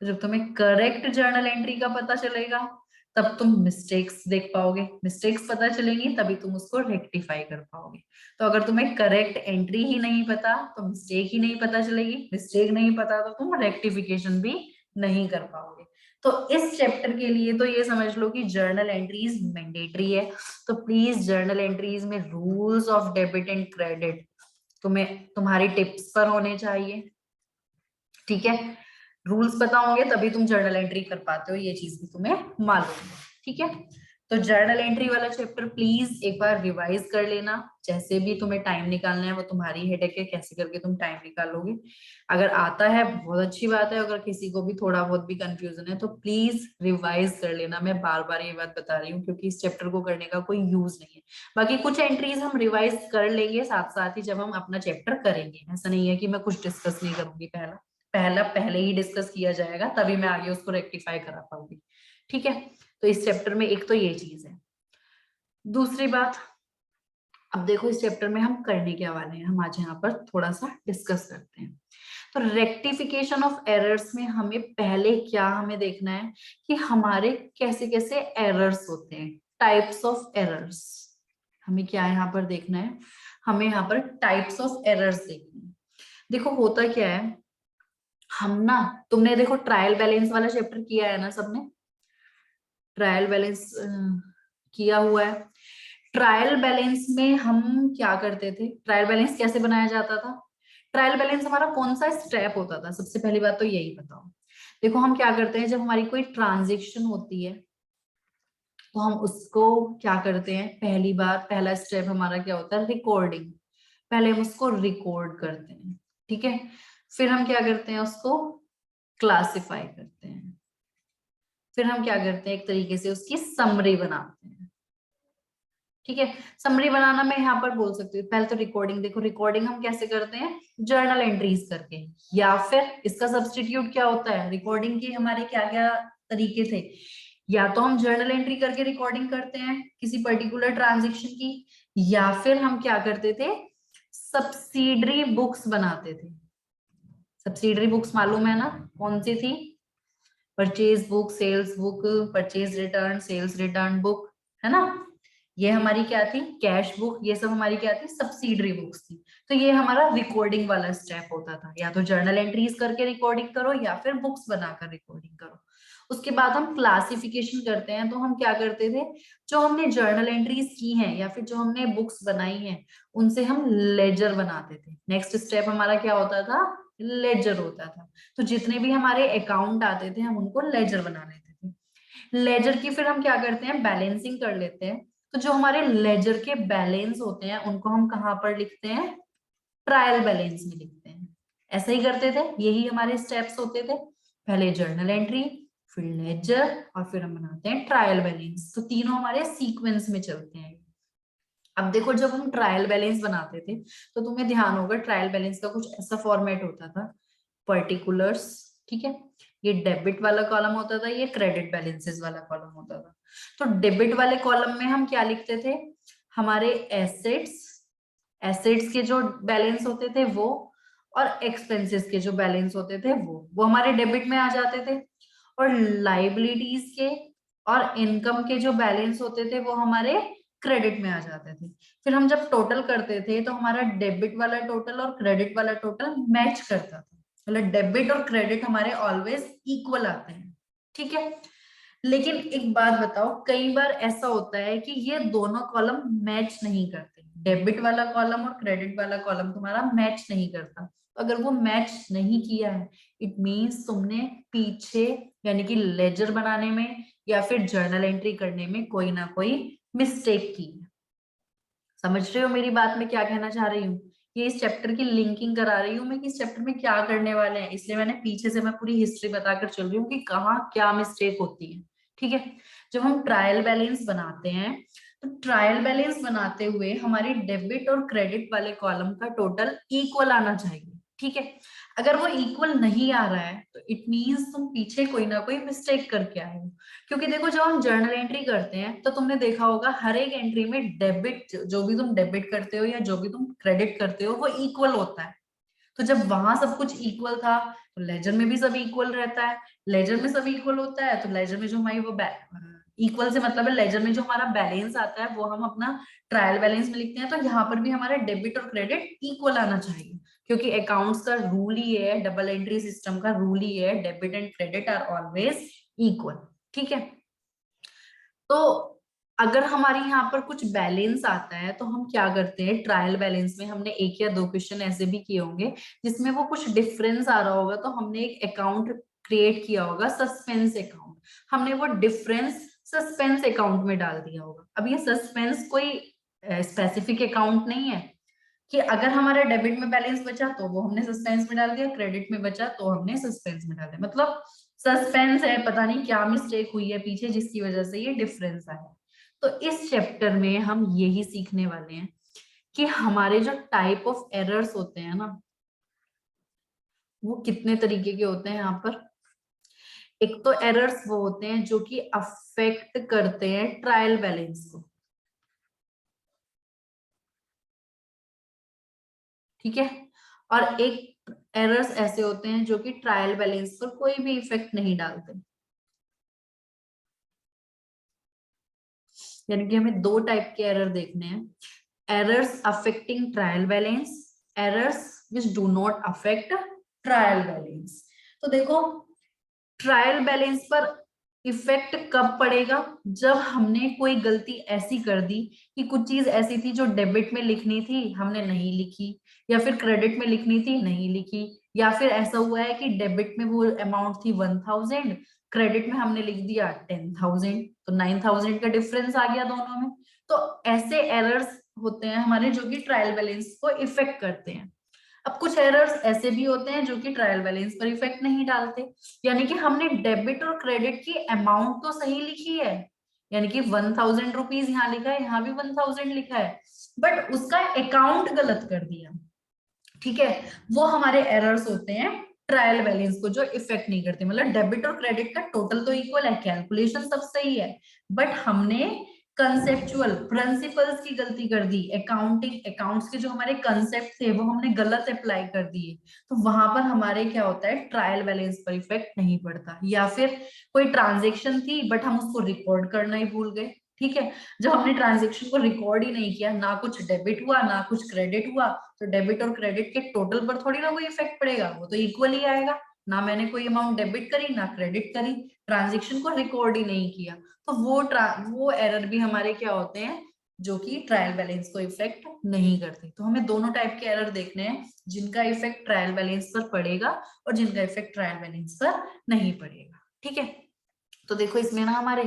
S1: तो जब तुम्हें करेक्ट जर्नल एंट्री का पता चलेगा तब तुम मिस्टेक्स देख पाओगे, मिस्टेक्स पता चलेंगी तभी तुम उसको रेक्टिफाई कर पाओगे। तो अगर तुम्हें करेक्ट एंट्री ही नहीं पता तो मिस्टेक ही नहीं पता चलेगी, मिस्टेक नहीं पता तो तुम रेक्टिफिकेशन भी नहीं कर पाओगे। तो इस चैप्टर के लिए तो ये समझ लो कि जर्नल एंट्रीज मैंडेटरी है। तो प्लीज जर्नल एंट्रीज में rules of debit and credit तुम्हें तुम्हारी टिप्स पर होने चाहिए, ठीक है? रूल्स पता होंगे तभी तुम जर्नल एंट्री कर पाते हो, ये चीज भी तुम्हें मालूम है, ठीक है? तो जर्नल एंट्री वाला चैप्टर प्लीज एक बार रिवाइज कर लेना। जैसे भी तुम्हें टाइम निकालना है वो तुम्हारी हेडेक है, कैसे करके तुम टाइम निकालोगे। अगर आता है बहुत अच्छी बात है, अगर किसी को भी थोड़ा बहुत भी कंफ्यूजन है तो प्लीज रिवाइज कर लेना। मैं बार बार ये बात बता रही हूँ क्योंकि इस चैप्टर को करने का कोई यूज नहीं है। बाकी कुछ एंट्रीज हम रिवाइज कर लेंगे साथ साथ ही जब हम अपना चैप्टर करेंगे। ऐसा नहीं है कि मैं कुछ डिस्कस नहीं करूंगी, पहले ही डिस्कस किया जाएगा तभी मैं आगे उसको रेक्टिफाई करा पाऊंगी, ठीक है? तो इस चैप्टर में एक तो ये चीज है। दूसरी बात, अब देखो इस चैप्टर में हम करने क्या वाले हैं, हम आज यहाँ पर थोड़ा सा डिस्कस करते हैं। तो रेक्टिफिकेशन ऑफ एरर्स में हमें पहले क्या हमें देखना है कि हमारे कैसे कैसे एरर्स होते हैं, टाइप्स ऑफ एरर्स। हमें क्या यहाँ पर देखना है? हमें यहाँ पर टाइप्स ऑफ एरर्स देखनी है। देखो होता क्या है, हम ना, तुमने देखो ट्रायल बैलेंस वाला चैप्टर किया है ना सबने? ट्रायल बैलेंस किया हुआ है। ट्रायल बैलेंस में हम क्या करते थे? ट्रायल बैलेंस कैसे बनाया जाता था? ट्रायल बैलेंस हमारा कौन सा स्टेप होता था? सबसे पहली बात तो यही बताओ। देखो हम क्या करते हैं, जब हमारी कोई ट्रांजेक्शन होती है तो हम उसको क्या करते हैं, पहली बार पहला स्टेप हमारा क्या होता है? रिकॉर्डिंग। पहले हम उसको रिकॉर्ड करते हैं, ठीक है? फिर हम क्या करते हैं, उसको क्लासिफाई करते हैं। फिर हम क्या करते हैं, एक तरीके से उसकी समरी बनाते हैं, ठीक है? समरी बनाना मैं यहाँ पर बोल सकती हूँ। पहले तो रिकॉर्डिंग, देखो रिकॉर्डिंग हम कैसे करते हैं? जर्नल एंट्रीज करके, या फिर इसका सब्स्टिट्यूट क्या होता है? रिकॉर्डिंग के हमारे क्या क्या तरीके थे? या तो हम जर्नल एंट्री करके रिकॉर्डिंग करते हैं किसी पर्टिकुलर ट्रांजेक्शन की, या फिर हम क्या करते थे? सब्सिडरी बुक्स बनाते थे। सब्सिडरी बुक्स मालूम है ना कौन सी थी? Purchase book, sales book, purchase return, sales return book, है ना? ये हमारी क्या थी? Cash book. ये सब हमारी क्या थी? सब्सिडरी बुक्स थी। तो ये हमारा रिकॉर्डिंग वाला स्टेप होता था। या तो जर्नल एंट्रीज करके रिकॉर्डिंग करो या फिर बुक्स बनाकर रिकॉर्डिंग करो। उसके बाद हम क्लासिफिकेशन करते हैं। तो हम क्या करते थे, जो हमने जर्नल एंट्रीज की हैं या फिर जो हमने बुक्स बनाई हैं उनसे हम लेजर बनाते थे। नेक्स्ट स्टेप हमारा क्या होता था? लेजर होता था। तो जितने भी हमारे अकाउंट आते थे हम उनको लेजर बना लेते थे। लेजर की फिर हम क्या करते हैं? बैलेंसिंग कर लेते हैं। तो जो हमारे लेजर के बैलेंस होते हैं उनको हम कहाँ पर लिखते हैं? ट्रायल बैलेंस में लिखते हैं। ऐसा ही करते थे, यही हमारे स्टेप्स होते थे। पहले जर्नल एंट्री, फिर लेजर, और फिर हम बनाते हैं ट्रायल बैलेंस। तो तीनों हमारे सीक्वेंस में चलते हैं। अब देखो जब हम ट्रायल बैलेंस बनाते थे तो तुम्हें ध्यान होगा ट्रायल बैलेंस का कुछ ऐसा फॉर्मेट होता था, पर्टिकुलर्स, ठीक है? ये डेबिट वाला कॉलम होता था, ये क्रेडिट बैलेंसेस वाला कॉलम होता था। तो डेबिट वाले कॉलम में हम क्या लिखते थे? हमारे एसेट्स, एसेट्स के जो बैलेंस होते थे वो, और एक्सपेंसेस के जो बैलेंस होते थे वो हमारे डेबिट में आ जाते थे। और लाइबिलिटीज के और इनकम के जो बैलेंस होते थे वो हमारे क्रेडिट में आ जाते थे। फिर हम जब टोटल करते थे तो हमारा डेबिट वाला टोटल और क्रेडिट वाला टोटल मैच करता था, मतलब डेबिट और क्रेडिट हमारे ऑलवेज इक्वल आते हैं, ठीक है। लेकिन एक बात बताओ, कई बार ऐसा होता है कि ये दोनों कॉलम मैच नहीं करते, डेबिट वाला कॉलम और क्रेडिट वाला कॉलम तुम्हारा मैच नहीं करता। अगर वो मैच नहीं किया है, इट मीन्स तुमने पीछे यानी कि लेजर बनाने में या फिर जर्नल एंट्री करने में कोई ना कोई मिस्टेक की है। समझ रहे हो मेरी बात में क्या कहना चाह रही हूँ? ये इस चैप्टर की लिंकिंग करा रही हूँ मैं कि इस चैप्टर में क्या करने वाले हैं, इसलिए मैंने पीछे से मैं पूरी हिस्ट्री बताकर चल रही हूँ कि कहाँ क्या मिस्टेक होती है, ठीक है। जब हम ट्रायल बैलेंस बनाते हैं तो ट्रायल बैलेंस बनाते हुए हमारी डेबिट और क्रेडिट वाले कॉलम का टोटल इक्वल आना चाहिए, ठीक है। अगर वो इक्वल नहीं आ रहा है तो इट मीन्स तुम पीछे कोई ना कोई मिस्टेक करके आए हो। क्योंकि देखो जब हम जर्नल एंट्री करते हैं तो तुमने देखा होगा हर एक एंट्री में डेबिट, जो भी तुम डेबिट करते हो या जो भी तुम क्रेडिट करते हो वो इक्वल होता है। तो जब वहां सब कुछ इक्वल था तो लेजर में भी सब इक्वल रहता है, लेजर में सब इक्वल होता है तो लेजर में जो हमारी वो इक्वल से मतलब है लेजर में जो हमारा बैलेंस आता है वो हम अपना ट्रायल बैलेंस में लिखते हैं। तो यहाँ पर भी हमारा डेबिट और क्रेडिट इक्वल आना चाहिए, क्योंकि अकाउंट्स का रूल ही है, डबल एंट्री सिस्टम का रूल ही है, debit and credit are always equal, ठीक है। तो अगर हमारे यहाँ पर कुछ बैलेंस आता है तो हम क्या करते हैं, ट्रायल बैलेंस में हमने एक या दो क्वेश्चन ऐसे भी किए होंगे जिसमें वो कुछ डिफरेंस आ रहा होगा, तो हमने एक अकाउंट क्रिएट किया होगा सस्पेंस अकाउंट, हमने वो डिफरेंस सस्पेंस अकाउंट में डाल दिया होगा। अब ये सस्पेंस कोई स्पेसिफिक अकाउंट नहीं है कि अगर हमारे डेबिट में बैलेंस बचा तो वो हमने सस्पेंस में डाल दिया, क्रेडिट में बचा तो हमने सस्पेंस में डाल दिया, मतलब सस्पेंस है, पता नहीं क्या मिस्टेक हुई है पीछे जिसकी वजह से ये डिफरेंस आया। तो इस चैप्टर में हम यही सीखने वाले हैं कि हमारे जो टाइप ऑफ एरर्स होते हैं ना वो कितने तरीके के होते हैं यहाँ पर। एक तो एरर्स वो होते हैं जो कि अफेक्ट करते हैं ट्रायल बैलेंस को, ठीक है। और एक एरर्स ऐसे होते हैं जो कि ट्रायल बैलेंस पर कोई भी इफेक्ट नहीं डालते। यानी कि हमें दो टाइप के एरर देखने हैं, errors affecting trial balance, errors which do not affect trial balance. तो देखो ट्रायल बैलेंस पर इफेक्ट कब पड़ेगा, जब हमने कोई गलती ऐसी कर दी कि कुछ चीज ऐसी थी जो डेबिट में लिखनी थी हमने नहीं लिखी, या फिर क्रेडिट में लिखनी थी नहीं लिखी, या फिर ऐसा हुआ है कि डेबिट में वो अमाउंट थी 1000, क्रेडिट में हमने लिख दिया 10,000, तो 9,000 का डिफरेंस आ गया दोनों में। तो ऐसे एरर्स होते हैं हमारे जो कि ट्रायल बैलेंस को इफेक्ट करते हैं। अब कुछ एरर्स ऐसे भी होते हैं जो कि ट्रायल बैलेंस पर इफेक्ट नहीं डालते, यानी कि हमने डेबिट और क्रेडिट की अमाउंट तो सही लिखी है, यानी कि 1000 रुपीज यहाँ लिखा है, यहाँ भी 1000 लिखा है, बट उसका अकाउंट गलत कर दिया, ठीक है। वो हमारे एरर्स होते हैं ट्रायल बैलेंस को जो इफेक्ट नहीं करते, मतलब डेबिट और क्रेडिट का टोटल तो इक्वल है, कैलकुलेशन सब सही है, बट हमने कंसेप्चुअल प्रिंसिपल्स की गलती कर दी, अकाउंटिंग अकाउंट्स के जो हमारे कंसेप्ट थे वो हमने गलत अप्लाई कर दिए, तो वहां पर हमारे क्या होता है ट्रायल बैलेंस पर इफेक्ट नहीं पड़ता। या फिर कोई ट्रांजेक्शन थी बट हम उसको रिकॉर्ड करना ही भूल गए, ठीक है। जब हमने ट्रांजेक्शन को रिकॉर्ड ही नहीं किया, ना कुछ डेबिट हुआ ना कुछ क्रेडिट हुआ, तो डेबिट और क्रेडिट के टोटल पर थोड़ी ना कोई इफेक्ट पड़ेगा, वो तो इक्वल ही आएगा, ना मैंने कोई अमाउंट डेबिट करी ना क्रेडिट करी, ट्रांजेक्शन को रिकॉर्ड ही नहीं किया। तो वो एरर भी हमारे क्या होते हैं जो कि ट्रायल बैलेंस को इफेक्ट नहीं करते। तो हमें दोनों टाइप के एरर देखने हैं, जिनका इफेक्ट ट्रायल बैलेंस पर पड़ेगा और जिनका इफेक्ट ट्रायल बैलेंस पर नहीं पड़ेगा, ठीक है। तो देखो इसमें ना हमारे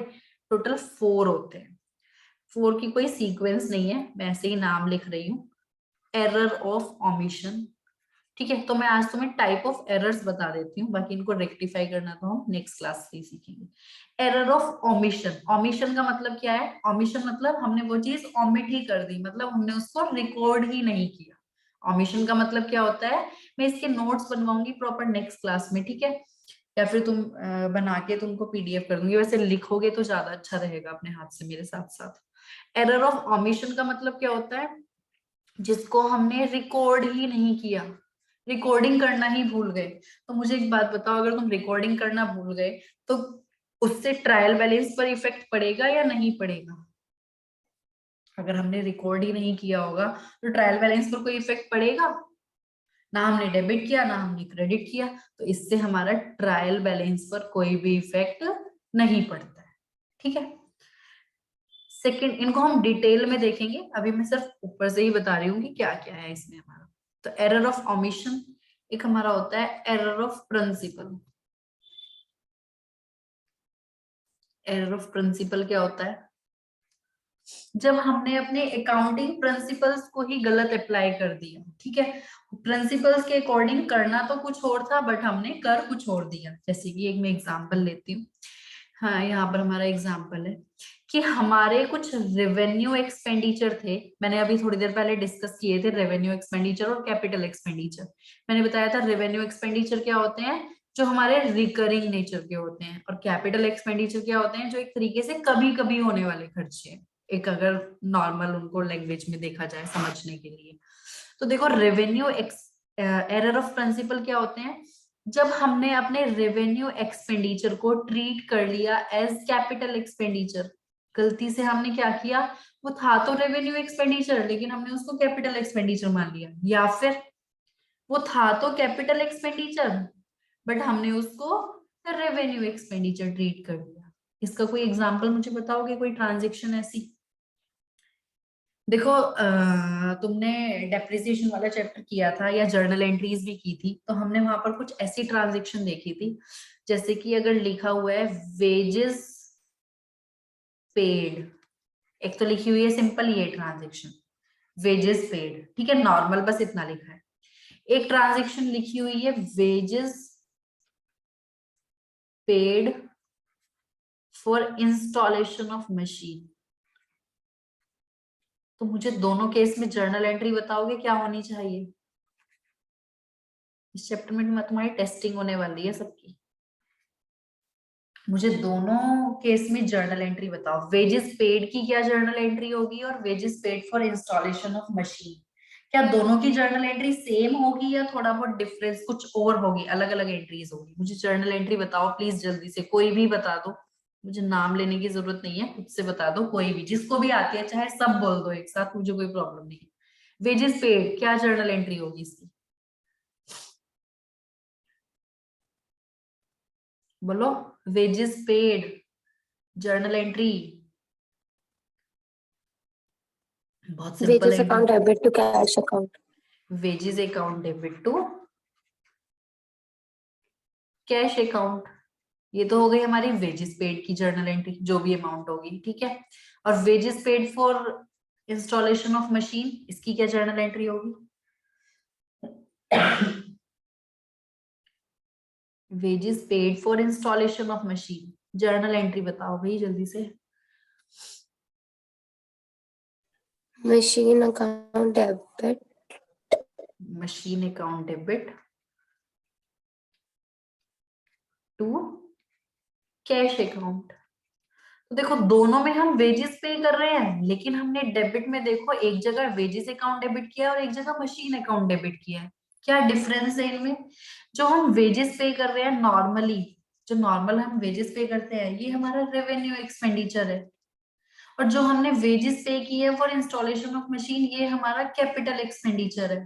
S1: टोटल 4 होते हैं, 4 की कोई सीक्वेंस नहीं है, मैं ऐसे ही नाम लिख रही हूँ, एरर ऑफ ओमिशन, ठीक है। तो मैं आज तुम्हें टाइप ऑफ एरर्स बता देती हूँ, बाकी इनको रेक्टिफाई करना तो हम नेक्स्ट क्लास से ही सीखेंगे। एरर ऑफ ओमिशन, ओमिशन का मतलब क्या है, ओमिशन मतलब हमने वो चीज ओमिट ही कर दी, मतलब हमने उसको रिकॉर्ड ही नहीं किया। ओमिशन का मतलब क्या होता है, मैं इसके नोट्स बनवाऊंगी प्रॉपर नेक्स्ट क्लास में, ठीक है, या फिर तुम बना के तुमको पीडीएफ कर दूंगी, वैसे लिखोगे तो ज्यादा अच्छा रहेगा अपने हाथ से मेरे साथ साथ। एरर ऑफ ओमिशन का मतलब क्या होता है, जिसको हमने रिकॉर्ड ही नहीं किया, रिकॉर्डिंग करना ही भूल गए। तो मुझे एक बात बताओ, अगर तुम रिकॉर्डिंग करना भूल गए तो उससे ट्रायल बैलेंस पर इफेक्ट पड़ेगा या नहीं पड़ेगा? अगर हमने रिकॉर्ड ही नहीं किया होगा तो ट्रायल बैलेंस पर कोई इफेक्ट पड़ेगा? ना हमने डेबिट किया ना हमने क्रेडिट किया, तो इससे हमारा ट्रायल बैलेंस पर कोई भी इफेक्ट नहीं पड़ता है। ठीक है, सेकंड, इनको हम डिटेल में देखेंगे, अभी मैं सिर्फ ऊपर से ही बता रही हूँ कि क्या क्या है इसमें हमारा। तो एरर ऑफ ओमिशन, एक हमारा होता है error of principle. Error of principle क्या होता है? जब हमने अपने अकाउंटिंग प्रिंसिपल्स को ही गलत अप्लाई कर दिया। ठीक है, प्रिंसिपल्स के अकॉर्डिंग करना तो कुछ और था बट हमने कर कुछ और दिया। जैसे कि एक मैं एग्जांपल लेती हूँ। हाँ, यहाँ पर हमारा एग्जांपल है कि हमारे कुछ रेवेन्यू एक्सपेंडिचर थे। मैंने अभी थोड़ी देर पहले डिस्कस किए थे रेवेन्यू एक्सपेंडिचर और कैपिटल एक्सपेंडिचर। मैंने बताया था रेवेन्यू एक्सपेंडिचर क्या होते हैं, जो हमारे रिकरिंग नेचर के होते हैं, और कैपिटल एक्सपेंडिचर क्या होते हैं, जो एक तरीके से कभी कभी होने वाले खर्चे, एक अगर नॉर्मल उनको लैंग्वेज में देखा जाए समझने के लिए। तो देखो रेवेन्यू एरर ऑफ प्रिंसिपल क्या होते हैं, जब हमने अपने रेवेन्यू एक्सपेंडिचर को ट्रीट कर लिया एज कैपिटल एक्सपेंडिचर। गलती से हमने क्या किया, वो था तो रेवेन्यू एक्सपेंडिचर लेकिन हमने उसको कैपिटल एक्सपेंडिचर मान लिया, या फिर वो था तो कैपिटल एक्सपेंडिचर बट हमने उसको रेवेन्यू एक्सपेंडिचर ट्रीट कर दिया। इसका कोई एग्जांपल मुझे बताओगे, कोई ट्रांजेक्शन ऐसी? देखो तुमने डेप्रिसिएशन वाला चैप्टर किया था या जर्नल एंट्रीज भी की थी, तो हमने वहां पर कुछ ऐसी ट्रांजेक्शन देखी थी, जैसे कि अगर लिखा हुआ है वेजेस पेड, एक तो लिखी हुई है सिंपल ये ट्रांजेक्शन वेजेस पेड, ठीक है, नॉर्मल बस इतना लिखा है। एक ट्रांजेक्शन लिखी हुई है wages paid for installation of machine. तो मुझे दोनों केस में जर्नल एंट्री बताओगे क्या होनी चाहिए? इस चैप्टर में तुम्हारी टेस्टिंग होने वाली है सबकी। मुझे दोनों केस में जर्नल एंट्री बताओ। वेजेस पेड की क्या जर्नल एंट्री होगी और wages paid for installation of machine, क्या दोनों की जर्नल एंट्री सेम होगी या थोड़ा बहुत डिफरेंस कुछ और होगी, अलग अलग एंट्रीज होगी? मुझे जर्नल एंट्री बताओ प्लीज, जल्दी से, कोई भी बता दो, मुझे नाम लेने की जरूरत नहीं है, खुद से बता दो, कोई भी जिसको भी आती है, चाहे सब बोल दो एक साथ, मुझे कोई प्रॉब्लम नहीं है। वेजेस पेड क्या जर्नल एंट्री होगी इसकी, बोलो। वेजेस पेड जर्नल एंट्री बहुत simple
S2: Wages
S1: entry.
S2: account debit to cash account.
S1: Wages account debit to cash account, ये तो हो गई हमारी वेजेस पेड की जर्नल एंट्री, जो भी अमाउंट होगी, ठीक है। और wages paid for installation of machine, इसकी क्या जर्नल एंट्री होगी? Wages paid for installation of machine, journal entry बताओ भाई जल्दी से।
S2: Machine account debit.
S1: Machine account debit to cash account. तो देखो दोनों में हम वेजेस पे कर रहे हैं, लेकिन हमने डेबिट में देखो एक जगह वेजेस अकाउंट डेबिट किया और एक जगह मशीन अकाउंट डेबिट किया है। क्या डिफरेंस है इनमें? जो हम वेजेस पे कर रहे हैं नॉर्मली, जो नॉर्मल हम वेजेस पे करते हैं, ये हमारा रेवेन्यू एक्सपेंडिचर है, और जो हमने वेजेस पे की है फॉर इंस्टॉलेशन ऑफ मशीन, ये हमारा कैपिटल एक्सपेंडिचर है।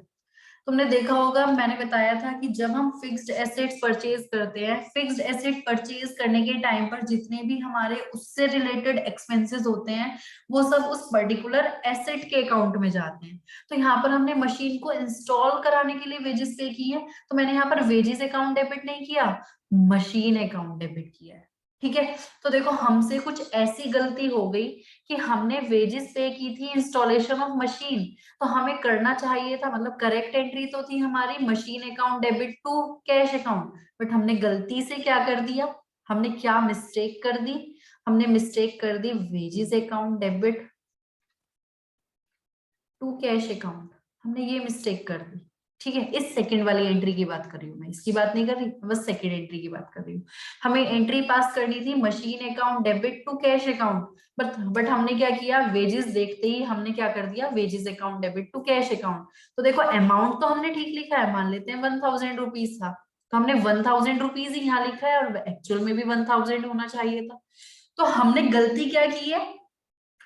S1: तुमने देखा होगा मैंने बताया था कि जब हम फिक्स्ड एसेट्स परचेज करते हैं, फिक्स्ड एसेट परचेज करने के टाइम पर जितने भी हमारे उससे रिलेटेड एक्सपेंसेस होते हैं वो सब उस पर्टिकुलर एसेट के अकाउंट में जाते हैं। तो यहाँ पर हमने मशीन को इंस्टॉल कराने के लिए वेजेस पे की है, तो मैंने यहाँ पर वेजेस अकाउंट डेबिट नहीं किया, मशीन अकाउंट डेबिट किया है। ठीक है, तो देखो हमसे कुछ ऐसी गलती हो गई कि हमने वेजेस पे की थी इंस्टॉलेशन ऑफ मशीन, तो हमें करना चाहिए था, मतलब करेक्ट एंट्री तो थी हमारी machine account debit to cash account, but हमने गलती से क्या कर दिया, हमने क्या मिस्टेक कर दी, हमने मिस्टेक कर दी wages account debit to cash account, हमने ये मिस्टेक कर दी। ठीक है, इस सेकंड वाली एंट्री की बात कर रही हूँ मैं, इसकी बात नहीं कर रही, बस सेकंड एंट्री की बात कर रही हूँ। हमें एंट्री पास करनी थी machine account debit to cash account, but हमने क्या किया, वेजेस देखते ही हमने क्या कर दिया, wages account debit to cash account. तो देखो अमाउंट तो हमने ठीक लिखा है, मान लेते हैं 1000 रुपीज था, तो हमने 1000 रुपीज ही यहाँ लिखा है और एक्चुअल में भी 1000 होना चाहिए था। तो हमने गलती क्या की है,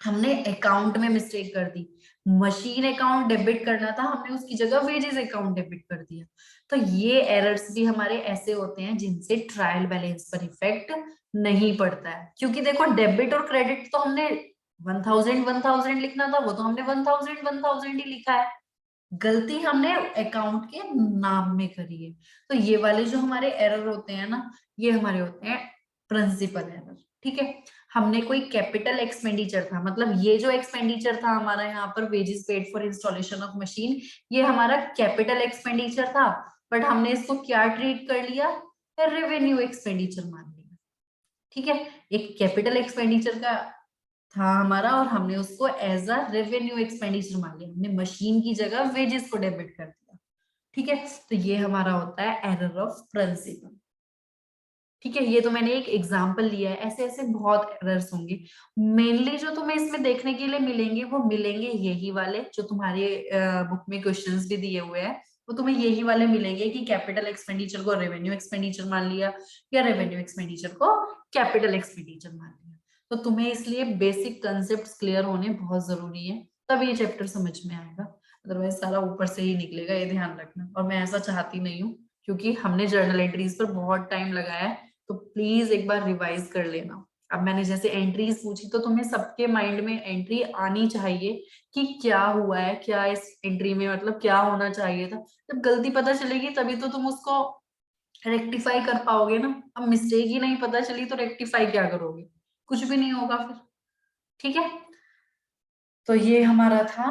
S1: हमने अकाउंट में मिस्टेक कर दी, मशीन अकाउंट डेबिट करना था, हमने उसकी जगह वेजेस अकाउंट डेबिट कर दिया। तो ये एरर्स भी हमारे ऐसे होते हैं जिनसे ट्रायल बैलेंस पर इफेक्ट नहीं पड़ता है, क्योंकि देखो डेबिट और क्रेडिट तो हमने 1000 लिखना था, वो तो हमने 1000 ही लिखा है, गलती हमने अकाउंट के नाम में करी है। तो ये वाले जो हमारे एरर होते हैं ना, ये हमारे होते हैं प्रिंसिपल एरर। ठीक है, हमने कोई कैपिटल एक्सपेंडिचर था, मतलब ये जो एक्सपेंडिचर था हमारा यहाँ पर wages paid for installation of machine, ये हमारा कैपिटल एक्सपेंडिचर था, बट हमने इसको क्या ट्रीट कर लिया, रेवेन्यू एक्सपेंडिचर मान लिया। ठीक है, एक कैपिटल एक्सपेंडिचर का था हमारा और हमने उसको एज अ रेवेन्यू एक्सपेंडिचर मान लिया, हमने मशीन की जगह वेजेस को डेबिट कर दिया। ठीक है, तो ये हमारा होता है एरर ऑफ प्रिंसिपल। ठीक है, ये तो मैंने एक एग्जांपल लिया है, ऐसे ऐसे बहुत एरर्स होंगे। मेनली जो तुम्हें इसमें देखने के लिए मिलेंगे वो मिलेंगे यही वाले जो तुम्हारे बुक में क्वेश्चंस भी दिए हुए हैं, वो तुम्हें यही वाले मिलेंगे कि कैपिटल एक्सपेंडिचर को रेवेन्यू एक्सपेंडिचर मान लिया या रेवेन्यू एक्सपेंडिचर को कैपिटल एक्सपेंडिचर मान लिया। तो तुम्हें इसलिए बेसिक कंसेप्ट क्लियर होने बहुत जरूरी है, तब ये चैप्टर समझ में आएगा, अदरवाइज सारा ऊपर से ही निकलेगा, ये ध्यान रखना। और मैं ऐसा चाहती नहीं हूँ, क्योंकि हमने जर्नल एंट्रीज पर बहुत टाइम लगाया है, तो प्लीज एक बार रिवाइज कर लेना। अब मैंने जैसे एंट्रीज पूछी तो तुम्हें सबके माइंड में एंट्री आनी चाहिए कि क्या हुआ है, क्या इस एंट्री में मतलब क्या होना चाहिए था। जब गलती पता चलेगी तभी तो तुम उसको रेक्टिफाई कर पाओगे ना। अब मिस्टेक ही नहीं पता चली तो रेक्टिफाई क्या करोगे, कुछ भी नहीं होगा फिर। ठीक है, तो ये हमारा था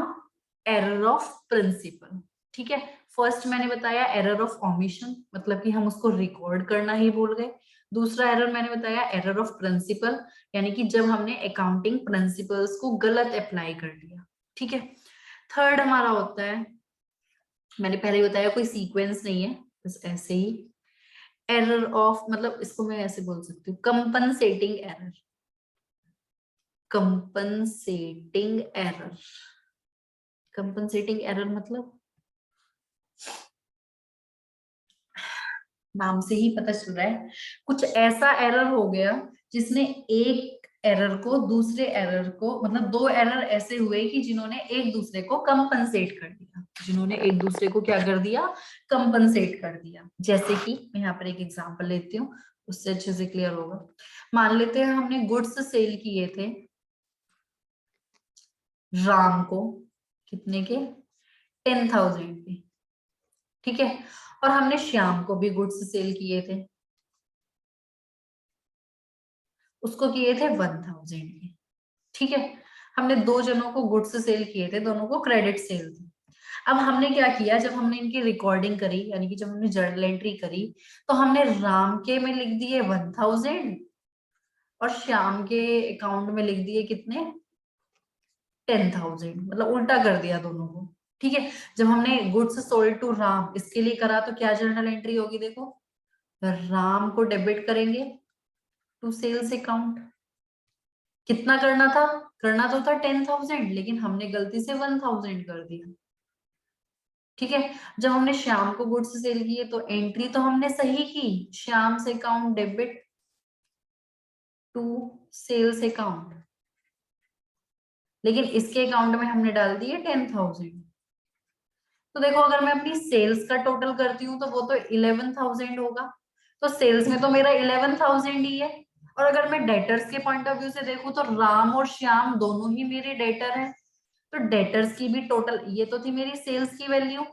S1: एरर ऑफ प्रिंसिपल। ठीक है, फर्स्ट मैंने बताया एरर ऑफ ओमिशन, मतलब कि हम उसको रिकॉर्ड करना ही भूल गए। दूसरा एरर मैंने बताया एरर ऑफ प्रिंसिपल, यानी कि जब हमने अकाउंटिंग प्रिंसिपल्स को गलत अप्लाई कर दिया। ठीक है, थर्ड हमारा होता है, मैंने पहले ही बताया कोई सीक्वेंस नहीं है, बस ऐसे ही एरर ऑफ, मतलब इसको मैं ऐसे बोल सकती हूँ compensating error. Compensating error, compensating error मतलब नाम से ही पता चल रहा है कुछ ऐसा एरर हो गया जिसने एक एरर को दूसरे एरर को, मतलब दो एरर ऐसे हुए कि जिन्होंने एक दूसरे को कंपनसेट कर दिया, जिन्होंने एक दूसरे को क्या कर दिया, कंपनसेट कर दिया। जैसे कि मैं यहाँ पर एक एग्जांपल लेती हूँ, उससे अच्छे से क्लियर होगा। मान लेते हैं हमने गुड्स सेल किए थे राम को, कितने के, 10,000 के। ठीक है, और हमने श्याम को भी गुड्स सेल किए थे, उसको किए थे 1000 के। ठीक है, हमने दो जनों को गुड्स सेल किए थे, दोनों को क्रेडिट सेल थी। अब हमने क्या किया, जब हमने इनकी रिकॉर्डिंग करी, यानी कि जब हमने जर्नल एंट्री करी, तो हमने राम के में लिख दिए 1000 और श्याम के अकाउंट में लिख दिए कितने, 10,000, मतलब उल्टा कर दिया दोनों को। ठीक है, जब हमने गुड्स सोल्ड टू राम इसके लिए करा तो क्या जर्नल एंट्री होगी, देखो राम को डेबिट करेंगे टू सेल्स अकाउंट। कितना करना तो था 10,000, लेकिन हमने गलती से 1000 कर दिया। ठीक है, जब हमने श्याम को गुड्स सेल किए तो एंट्री तो हमने सही की, श्याम से account debit to sales account, लेकिन इसके अकाउंट में हमने डाल दिए 10,000। तो देखो अगर मैं अपनी सेल्स का टोटल करती हूँ तो वो तो 11,000 होगा, तो सेल्स में तो मेरा 11,000 ही है। और अगर मैं डेटर्स के पॉइंट ऑफ व्यू से देखूं तो राम और श्याम दोनों ही मेरे डेटर हैं, तो डेटर्स की भी टोटल, ये तो थी मेरी सेल्स की वैल्यू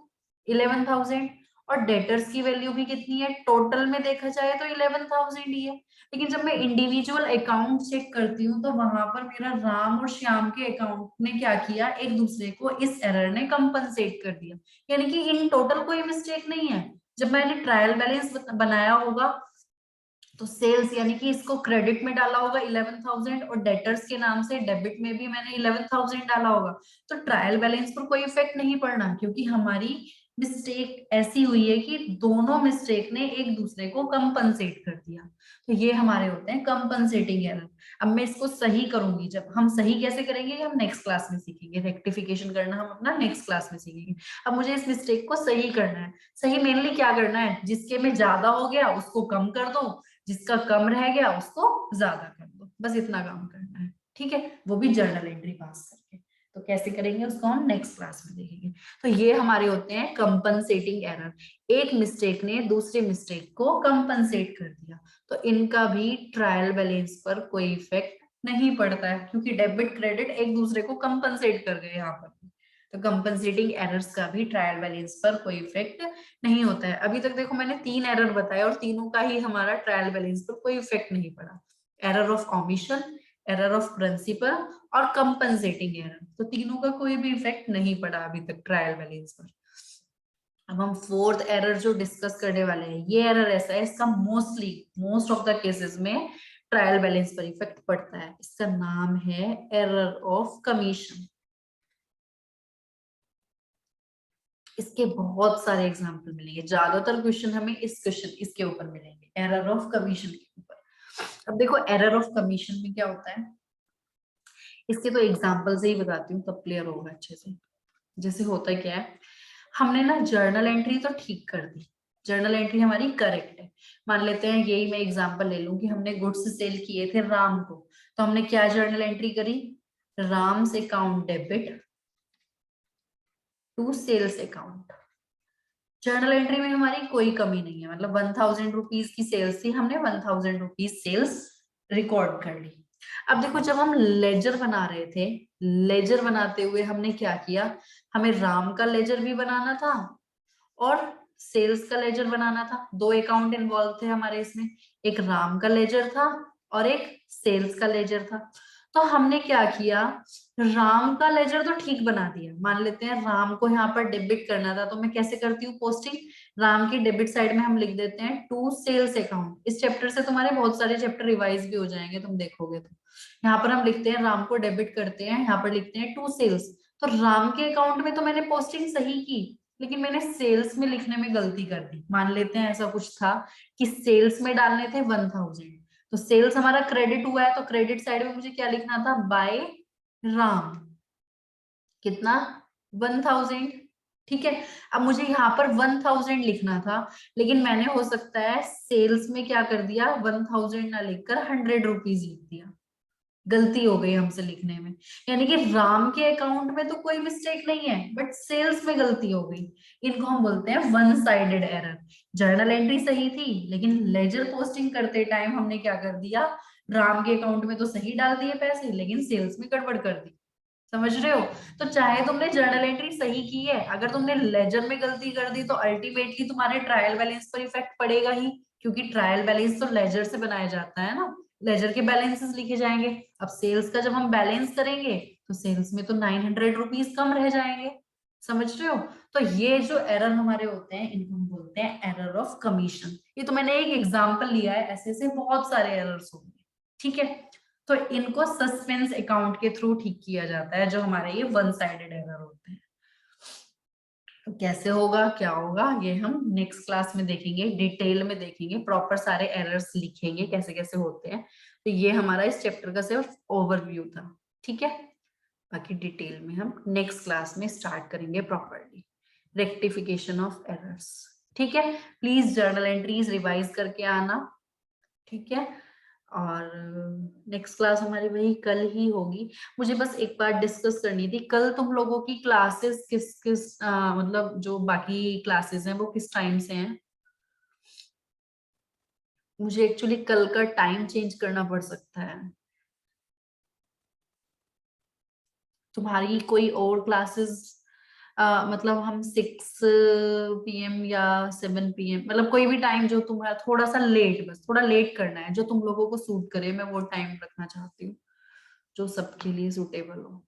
S1: 11,000, और डेटर्स की वैल्यू भी कितनी है, टोटल में देखा जाए तो 11,000 ही है। लेकिन जब मैं इंडिविजुअल अकाउंट चेक करती हूँ तो वहां पर मेरा राम और श्याम के अकाउंट ने क्या किया, एक दूसरे को इस एरर ने कंपनसेट कर दिया, यानी कि इन टोटल कोई मिस्टेक नहीं है। जब मैंने ट्रायल बैलेंस बनाया होगा तो सेल्स यानी कि इसको क्रेडिट में डाला होगा 11,000 और डेटर्स के नाम से डेबिट में भी मैंने 11,000 डाला होगा, तो ट्रायल बैलेंस पर कोई इफेक्ट नहीं पड़ना, क्योंकि हमारी मिस्टेक ऐसी हुई है कि दोनों मिस्टेक ने एक दूसरे को कंपनसेट कर दिया। तो ये हमारे होते हैं कंपनसेटिंग एरर। अब मैं इसको सही करूंगी, जब हम सही कैसे करेंगे हम नेक्स्ट क्लास में सीखेंगे, रेक्टिफिकेशन करना हम अपना नेक्स्ट क्लास में सीखेंगे। अब मुझे इस मिस्टेक को सही करना है। सही मेनली क्या करना है, जिसके में ज्यादा हो गया उसको कम कर दो, जिसका कम रह गया उसको ज्यादा कर दो, बस इतना काम करना है। ठीक है, वो भी जर्नल एंट्री पास करके। तो कैसे करेंगे उसको हम नेक्स्ट क्लास में देखेंगे। तो ये हमारे होते हैं कंपनसेटिंग एरर, एक मिस्टेक ने दूसरे मिस्टेक को कंपनसेट कर दिया, तो इनका भी ट्रायल बैलेंस पर कोई इफेक्ट नहीं पड़ता है, क्योंकि डेबिट क्रेडिट एक दूसरे को कंपनसेट कर गए यहाँ पर। तो कंपनसेटिंग एरर्स का भी ट्रायल बैलेंस पर कोई इफेक्ट नहीं होता है। अभी तक देखो मैंने 3 एरर बताए और तीनों का ही हमारा ट्रायल बैलेंस पर कोई इफेक्ट नहीं पड़ा। Error of commission, error of principle और कंपनसेटिंग एरर, तो तीनों का कोई भी इफेक्ट नहीं पड़ा अभी तक ट्रायल बैलेंस पर। अब हम फोर्थ एरर जो डिस्कस करने वाले हैं, ये एरर ऐसा है, इसका मोस्ट ऑफ द केसेस में ट्रायल बैलेंस पर इफेक्ट पड़ता है। इसका नाम है एरर ऑफ कमीशन। इसके बहुत सारे एग्जाम्पल मिलेंगे, ज्यादातर क्वेश्चन हमें इसके ऊपर मिलेंगे, एरर ऑफ कमीशन के ऊपर। अब देखो एरर ऑफ कमीशन में क्या होता है, इसके तो एग्जाम्पल से ही बताती हूँ तब क्लियर होगा अच्छे से। जैसे होता क्या है, हमने ना जर्नल एंट्री तो ठीक कर दी, जर्नल एंट्री हमारी करेक्ट है। मान लेते हैं यही मैं एग्जांपल ले लूं कि हमने गुड्स सेल किए थे राम को, तो हमने क्या जर्नल एंट्री करी, Ram's account debit to sales account. Journal entry में हमारी कोई कमी नहीं है, मतलब 1000 रुपीज की सेल्स थी, हमने 1000 रुपीज सेल्स रिकॉर्ड कर ली। अब देखो जब हम लेजर बना रहे थे, लेजर बनाते हुए हमने क्या किया, हमें राम का लेजर भी बनाना था और सेल्स का लेजर बनाना था। 2 अकाउंट इन्वॉल्व थे हमारे इसमें, एक राम का लेजर था और एक सेल्स का लेजर था। तो हमने क्या किया, राम का लेजर तो ठीक बना दिया, मान लेते हैं राम को यहाँ पर डेबिट करना था, तो मैं कैसे करती हूँ पोस्टिंग, राम की डेबिट साइड में हम लिख देते हैं टू सेल्स अकाउंट। इस चैप्टर से तुम्हारे बहुत सारे चैप्टर रिवाइज भी हो जाएंगे, तुम देखोगे तो। यहाँ पर हम लिखते हैं राम को डेबिट करते हैं, यहाँ पर लिखते हैं टू सेल्स। तो राम के अकाउंट में तो मैंने पोस्टिंग सही की, लेकिन मैंने सेल्स में लिखने में गलती कर दी। मान लेते हैं ऐसा कुछ था कि सेल्स में डालने थे 1000, तो सेल्स हमारा क्रेडिट हुआ है, तो क्रेडिट साइड में मुझे क्या लिखना था, बाय राम, कितना 1000। ठीक है, अब मुझे यहाँ पर 1000 लिखना था, लेकिन मैंने हो सकता है सेल्स में क्या कर दिया, 1000 ना लिखकर 100 रुपीज लिख दिया, गलती हो गई हमसे लिखने में। यानी कि राम के अकाउंट में तो कोई मिस्टेक नहीं है, बट सेल्स में गलती हो गई। इनको हम बोलते हैं one sided error. Journal entry सही थी, लेकिन लेजर पोस्टिंग करते टाइम हमने क्या कर दिया, राम के अकाउंट में तो सही डाल दिए पैसे, लेकिन सेल्स में गड़बड़ कर दी। समझ रहे हो? तो चाहे तुमने जर्नल एंट्री सही की है, अगर तुमने लेजर में गलती कर दी तो अल्टीमेटली तुम्हारे ट्रायल बैलेंस पर इफेक्ट पड़ेगा ही, क्योंकि ट्रायल बैलेंस तो लेजर से बनाया जाता है ना, लेजर के बैलेंसेस लिखे जाएंगे। अब सेल्स का जब हम बैलेंस करेंगे तो सेल्स में तो 900 रुपीज कम रह जाएंगे। समझ रहे हो? तो ये जो एरर हमारे होते हैं इनको हम बोलते हैं एरर ऑफ कमीशन। ये तो मैंने एक एग्जांपल लिया है, ऐसे ऐसे बहुत सारे एरर्स होंगे। ठीक है, तो इनको सस्पेंस अकाउंट के थ्रू ठीक किया जाता है, जो हमारे ये वन साइडेड एरर होते हैं। तो कैसे होगा, क्या होगा, ये हम नेक्स्ट क्लास में देखेंगे, डिटेल में देखेंगे, प्रॉपर सारे एरर्स लिखेंगे कैसे कैसे होते हैं। तो ये हमारा इस चैप्टर का सिर्फ ओवरव्यू था। ठीक है, बाकी डिटेल में हम नेक्स्ट क्लास में स्टार्ट करेंगे प्रॉपरली, रेक्टिफिकेशन ऑफ एरर्स। ठीक है, प्लीज जर्नल एंट्रीज रिवाइज करके आना। ठीक है, और नेक्स्ट क्लास हमारी वही कल ही होगी। मुझे बस एक बार डिस्कस करनी थी, कल तुम लोगों की क्लासेस किस किस मतलब जो बाकी क्लासेस हैं वो किस टाइम से हैं? मुझे एक्चुअली कल का टाइम चेंज करना पड़ सकता है। तुम्हारी कोई और क्लासेस मतलब हम 6 PM या 7 PM, मतलब कोई भी टाइम जो तुम्हारा थोड़ा सा लेट, बस थोड़ा लेट करना है, जो तुम लोगों को सूट करे, मैं वो टाइम रखना चाहती हूँ जो सबके लिए सूटेबल हो।